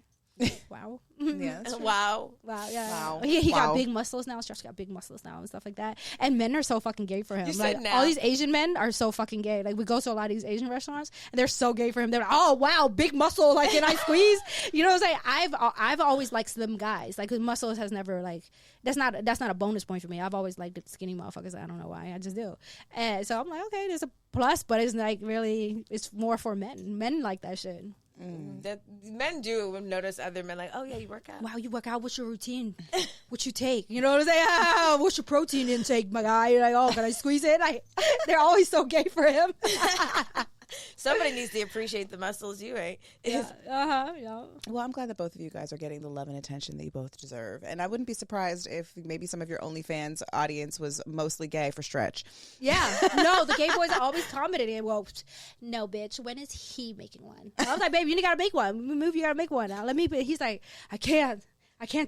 wow, Yeah, that's true. Wow. wow, yeah. Wow. He got Wow. big muscles now. Stretch got big muscles now and stuff like that. And men are so fucking gay for him. You Like said now. all these Asian men are so fucking gay. Like we go to a lot of these Asian restaurants and they're so gay for him. They're like, oh wow, big muscle. Like can I squeeze? You know what I'm saying? I've always liked slim guys. Like muscles has never like that's not a bonus point for me. I've always liked skinny motherfuckers. I don't know why. I just do. And so I'm like, okay, there's a plus, but it's like really it's more for men. Men like that shit. That men do notice other men like, oh yeah, you work out. Wow, you work out. What's your routine? What you take? You know what I'm saying? Ah, what's your protein intake, my guy? You're like, oh, can I squeeze it? They're always so gay for him. Somebody needs to appreciate the muscles you ain't. Yeah. Yeah. Well, I'm glad that both of you guys are getting the love and attention that you both deserve. And I wouldn't be surprised if maybe some of your OnlyFans audience was mostly gay for Stretch. Yeah. No, the gay boys are always commenting. Well, no, bitch. When is he making one? I was like, baby, you gotta make one. Move, you gotta make one. Now let me. He's like, I can't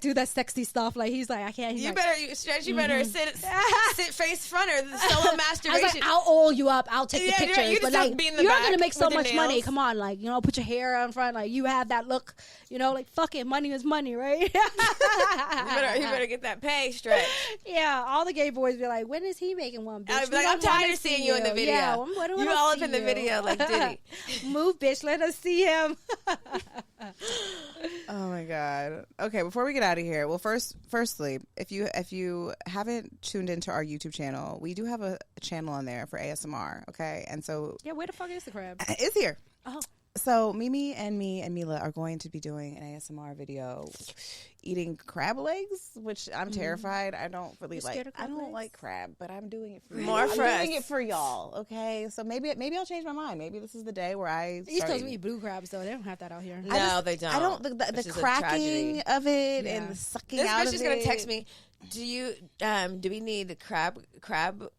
do that sexy stuff. Like he's like, I can't. He's You like, better Stretch. You better sit face front or the solo I was masturbation. like, I'll oil you up. I'll take the Yeah, pictures. you but just have like, to be in the you're back gonna make so with your much money. nails. Come on, like put your hair out in front. Like you have that look. Like fuck it, money is money, right? you better get that pay, Stretch. Yeah, all the gay boys be like, when is he making one? Bitch? I'd be We like, don't I'm tired wanna of seeing see you in the video. Yeah, we don't You wanna all up see in the you. video like Diddy. Move, bitch. Let us see him. Oh my god. Okay, before we get out of here, well, firstly, if you haven't tuned into our YouTube channel, we do have a channel on there for ASMR. Okay, and so Yeah, where the fuck is the crab? it's here. Oh. So Mimi and me and Milah are going to be doing an ASMR video eating crab legs, which I'm terrified. I don't really You're scared like. of crab I don't legs? like crab, but I'm doing it for More you. for I'm doing us. it for y'all. Okay, so maybe I'll change my mind. Maybe this is the day where I. East start Coast eating- we eat blue crabs though. They don't have that out here. No, they don't. I don't. The Which is a cracking tragedy. of it Yeah. and the sucking This out bitch of is it. gonna text me. Do we need the crab Crab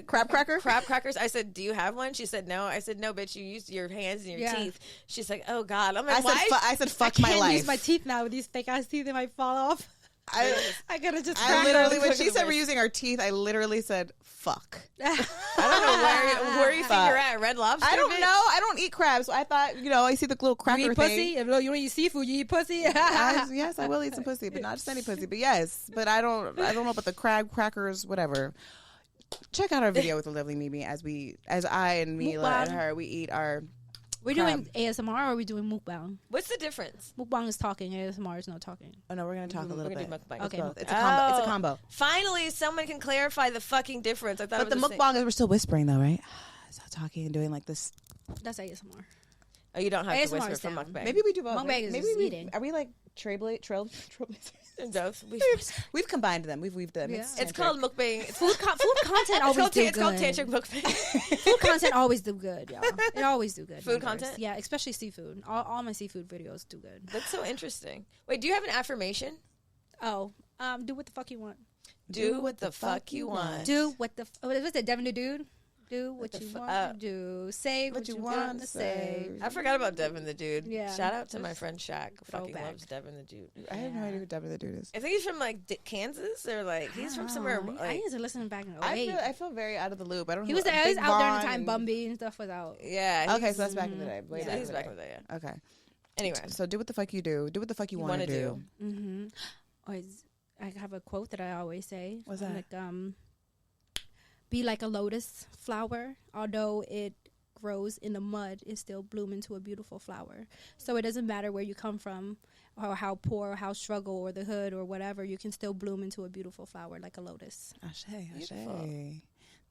cracker? crab crackers? I said, do you have one? She said no. I said no, bitch. You used your hands and your Yeah. teeth. She's like, oh god. I'm like, I said, why? I said, I fuck my can't life. use my teeth now with these fake ass teeth. They might fall off. I gotta just. I crack literally, them. when Look she at said the we're wrist. using our teeth, I literally said, fuck. I don't know where you think you're at. Red Lobster. I don't bitch? know. I don't eat crabs. So I thought, I see the little cracker You eat thing. pussy? If you don't eat seafood, you eat pussy. Yes, I will eat some pussy, but not just any pussy. But yes, but I don't know about the crab crackers, whatever. Check out our video with the lovely Mimi as I and Milah and her, we eat our. We're doing ASMR or are we doing mukbang? What's the difference? Mukbang is talking. ASMR is no talking. Oh no, we're gonna talk a little We're gonna bit. do mukbang. It's Okay, both. mukbang. It's a combo. It's a Oh. combo. Finally, someone can clarify the fucking difference. I thought But it the was the same. mukbang is we're still whispering though, right? So talking and doing like this. That's ASMR. Oh, you don't have ASMR to whisper is for down. mukbang. Maybe we do both. Mukbang right? is Maybe just we eating. are we like trailblazers? both. We've combined them. We've weaved them. Yeah. It's called mukbang. It's Food content always called, do it's called good. tantric mukbang. Food content always do good, y'all. It always do good. Food numbers. content? Yeah, especially seafood. All my seafood videos do good. That's so interesting. Wait, do you have an affirmation? Oh, do what the fuck you want. Do what the fuck you want. Do what the what's that? Devin the Dude. Do what the you fu- want to do. Say what you want to say. I forgot about Devin the Dude. Yeah. Shout out to my friend Shaq. Fucking Throwback. loves Devin the Dude. I have no idea who Devin the Dude is. I think he's from like Kansas or like he's from somewhere. I Like, need to listen back in I 08. feel very out of the loop. I don't. He know. was, Big he was out there in the Von time and- Bumby and stuff was out. yeah. Okay, so that's back in the day. Way Yeah, back he's in the back day. in the day. Yeah. Okay. Anyway, So do what the fuck you do. Do what the fuck you want wanna to do. Mm-hmm. I have a quote that I always say. What's that? Like, be like a lotus flower, although it grows in the mud, it still bloom into a beautiful flower. So it doesn't matter where you come from or how poor or how struggle or the hood or whatever, you can still bloom into a beautiful flower like a lotus. Ashe, Beautiful. ashe.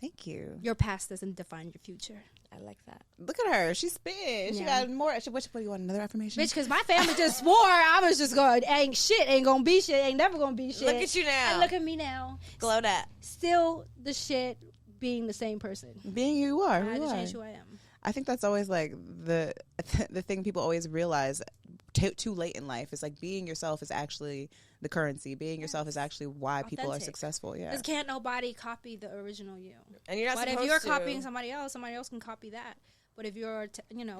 Thank you. Your past doesn't define your future. I like that. Look at her. She spit. She Yeah. got more. What do you want? Another affirmation? Bitch, because my family just swore I was just going, ain't gonna be shit, ain't never gonna be shit. Look at you now. And look at me now. Glow that. Still the shit being the same person. Being who you are. I Who had you to are. change who I am. I think that's always like the thing people always realize too late in life is like being yourself is actually the currency. Being yourself is actually why people are Authentic. successful. Yeah. Because can't nobody copy the original you. And you're not But if supposed you're to. copying somebody else can copy that. But if you're,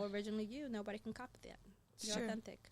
originally you, nobody can copy that. You're Sure. authentic.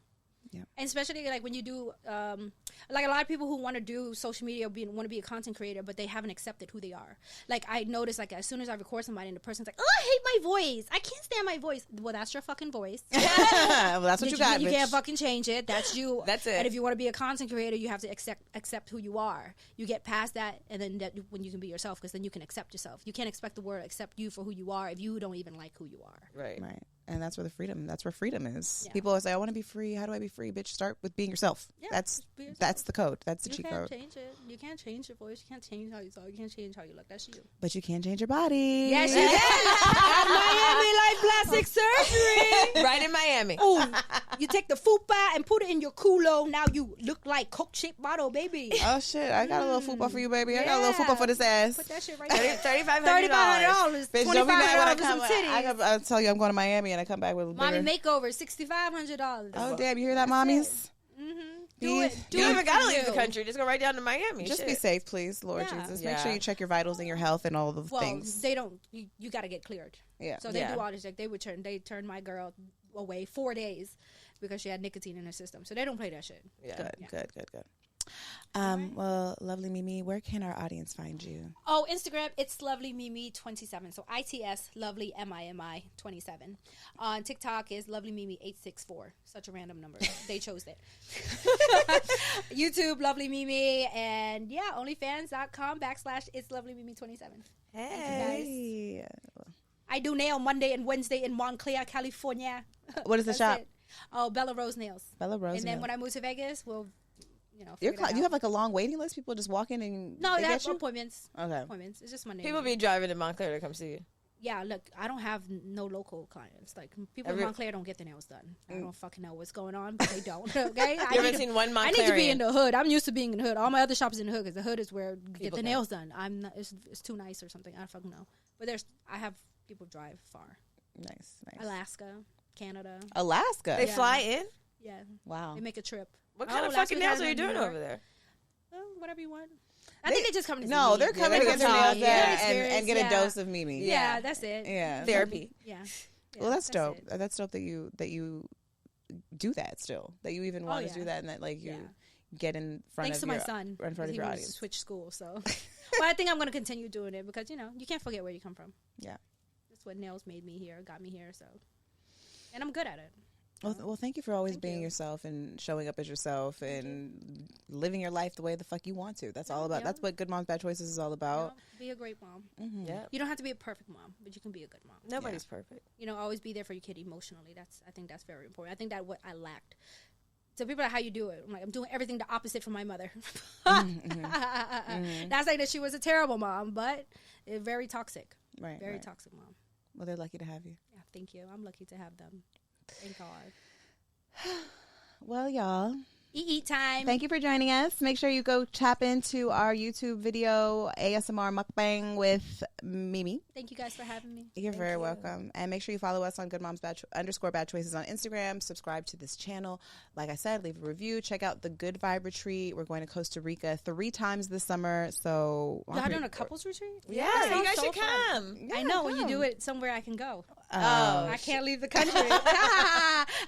And especially like when you do, like a lot of people who want to do social media want to be a content creator, but they haven't accepted who they are. Like I noticed, like as soon as I record somebody and the person's like, "Oh, I hate my voice. I can't stand my voice." Well, that's your fucking voice. Well, that's what you got. You bitch. can't fucking change it. That's you. That's it. And if you want to be a content creator, you have to accept who you are. You get past that, and then when you can be yourself, because then you can accept yourself. You can't expect the world to accept you for who you are if you don't even like who you are. Right. And that's where that's where freedom is. Yeah. People always say, I want to be free. How do I be free? Bitch, start with being yourself. Yeah, That's just be yourself. that's the code. That's the You cheat can't code. change it. You can't change your voice. You can't change how you talk. You can't change how you look. That's you. But you can change your body. Yes, you can. Miami like plastic surgery. Right in Miami. Ooh, you take the fupa and put it in your culo. Now you look like Coke shaped bottle, baby. Oh shit! I got a little fupa for you, baby. I got a little Yeah. fupa for this ass. Put that shit right there. $3,500. Bitch, don't be mad when I $2,500 come. for some titties. I'll tell you, I'm going to Miami and I come back with a Mommy bigger. makeover, $6,500. Oh damn! You hear that, mommies? Do it. You don't even gotta leave you. the country. Just go right down to Miami. Just Shit. be safe, please, Lord Yeah. Jesus. Yeah. Make sure you check your vitals and your health and all the Well, things. they don't. You got to get cleared. Yeah. So they Yeah. do all this. Like they turned my girl away 4 days because she had nicotine in her system. So they don't play that shit. Yeah. Good. Well, lovely Mimi, where can our audience find you? Oh, Instagram, it's lovely Mimi 27. So ITS lovely MIMI 27. On TikTok is lovely Mimi 864. Such a random number. They chose it. YouTube lovely Mimi, and yeah, OnlyFans.com/it's lovely Mimi 27. Hey. I do nail Monday and Wednesday in Montclair, California. What is the That's shop? it. Oh, Bella Rose Nails. Bella Rose. And then Nails. when I move to Vegas, we'll, You're figure that you out. have like a long waiting list. People just walk in and No, they that's get you? appointments. Okay. Appointments. It's just Monday. People be driving to Montclair to come see you. Yeah, look, I don't have no local clients. Like people in Montclair don't get their nails done. I don't fucking know what's going on, but they don't. Okay, You haven't seen one I need to be Montclarian. in the hood. I'm used to being in the hood. All my other shops is in the hood because the hood is where you get People the can. nails done. I'm not. It's too nice or something. I don't fucking know. But I have people drive far. Nice. Alaska, Canada. Alaska. They Yeah. fly in? Yeah, Wow. they make a trip. What kind of last fucking week I nails was are you in New doing York. over there? Well, whatever you want. I think they just come to see No, me. they're coming to they're get their gonna nails talk. done Yeah. and get a Yeah. dose of Mimi. Yeah, that's it. Yeah. Therapy. Yeah. Well, that's dope. it. That's dope that you do that still. That you even want to yeah. do that and that like you Yeah. get in front Thanks of to your my son. in front of He your was audience. switch school, so. But I think I'm going to continue doing it because, you can't forget where you come from. Yeah. That's what nails made me here, got me here, so. And I'm good at it. Well, thank you for always Thank being you. yourself and showing up as yourself and living your life the way the fuck you want to. That's all about. Yeah. That's what Good Moms Bad Choices is all about. Be a great mom. Yeah. You don't have to be a perfect mom, but you can be a good mom. Nobody's perfect. Always be there for your kid emotionally. I think that's very important. I think that what I lacked. So people are like, how you do it? I'm like, I'm doing everything the opposite from my mother. Not saying that she was a terrible mom, but very toxic. Right. Very right. toxic mom. Well, they're lucky to have you. Yeah, thank you. I'm lucky to have them. Thank God. Well, y'all. Eat time. Thank you for joining us. Make sure you go tap into our YouTube video ASMR mukbang with Mimi. Thank you guys for having me. You're very welcome. And make sure you follow us on Good Moms _Bad Choices on Instagram. Subscribe to this channel. Like I said, leave a review. Check out the Good Vibe Retreat. We're going to Costa Rica 3 times this summer. So Y'all doing a couples retreat? Yeah, That you sounds guys so should fun. come. Yeah, I know when you come. do it somewhere I can go. Oh, I can't leave the country.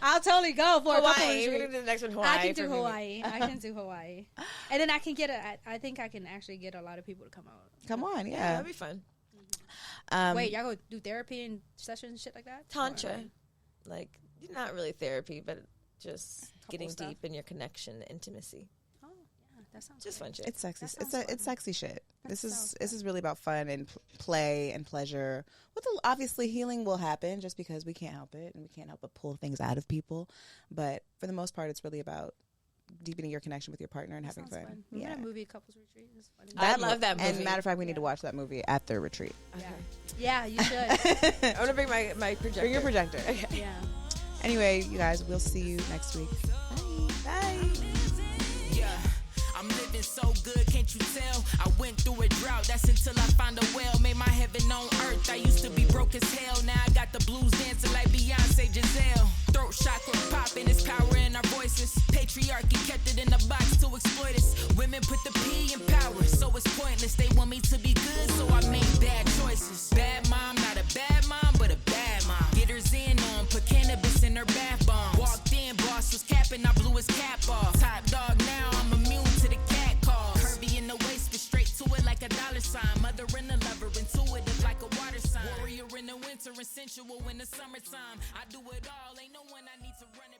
I'll totally go for a couple Hawaii. We're retreat. gonna do the next one. Hawaii. I can do for Mimi. Hawaii. I can do Hawaii, and then I can I think I can actually get a lot of people to come out. Come on, Yeah, yeah. that'd be fun. Wait, y'all go do therapy and sessions and shit like that? Tantra, Or- like not really therapy, but just getting stuff. deep in your connection, intimacy. Oh, yeah, that sounds Just great. fun shit. It's sexy. That It's sounds it's sexy shit. That sounds This is really about fun and play and pleasure. With obviously healing will happen just because we can't help it and we can't help but pull things out of people. But for the most part, it's really about deepening your connection with your partner and That having sounds fun. fun. Remember that movie Couples Retreat? It was funny. I love that And movie. matter of fact, we need to watch that movie at the retreat. Yeah, you should. I'm gonna bring my projector. Bring your projector. Yeah. Anyway, you guys, we'll see you next week. Bye. Yeah, I'm living so good, can't you tell? I went through a drought, that's until I found a well. Made my heaven on earth, I used to be broke as hell. Now I got the blues dancing like Beyonce Giselle. Throat chakra popping, it's power in our voices. Patriarchy kept it in the box to exploit us. Women put the P in power, so it's pointless. They want me to be good, so I made bad choices. Bad mom, not a bad mom, but a bad mom. Get her Xenon, put cannabis in her bath bomb. Walked in, boss was capping and I blew his cap off. Top dog now, I'm immune to the cat calls. Curvy in the waist, but straight to it like a dollar sign. Mother and a lover, intuitive like a water sign. Warrior in the winter and sensual in the summertime. I do it all, ain't no one I need to run it.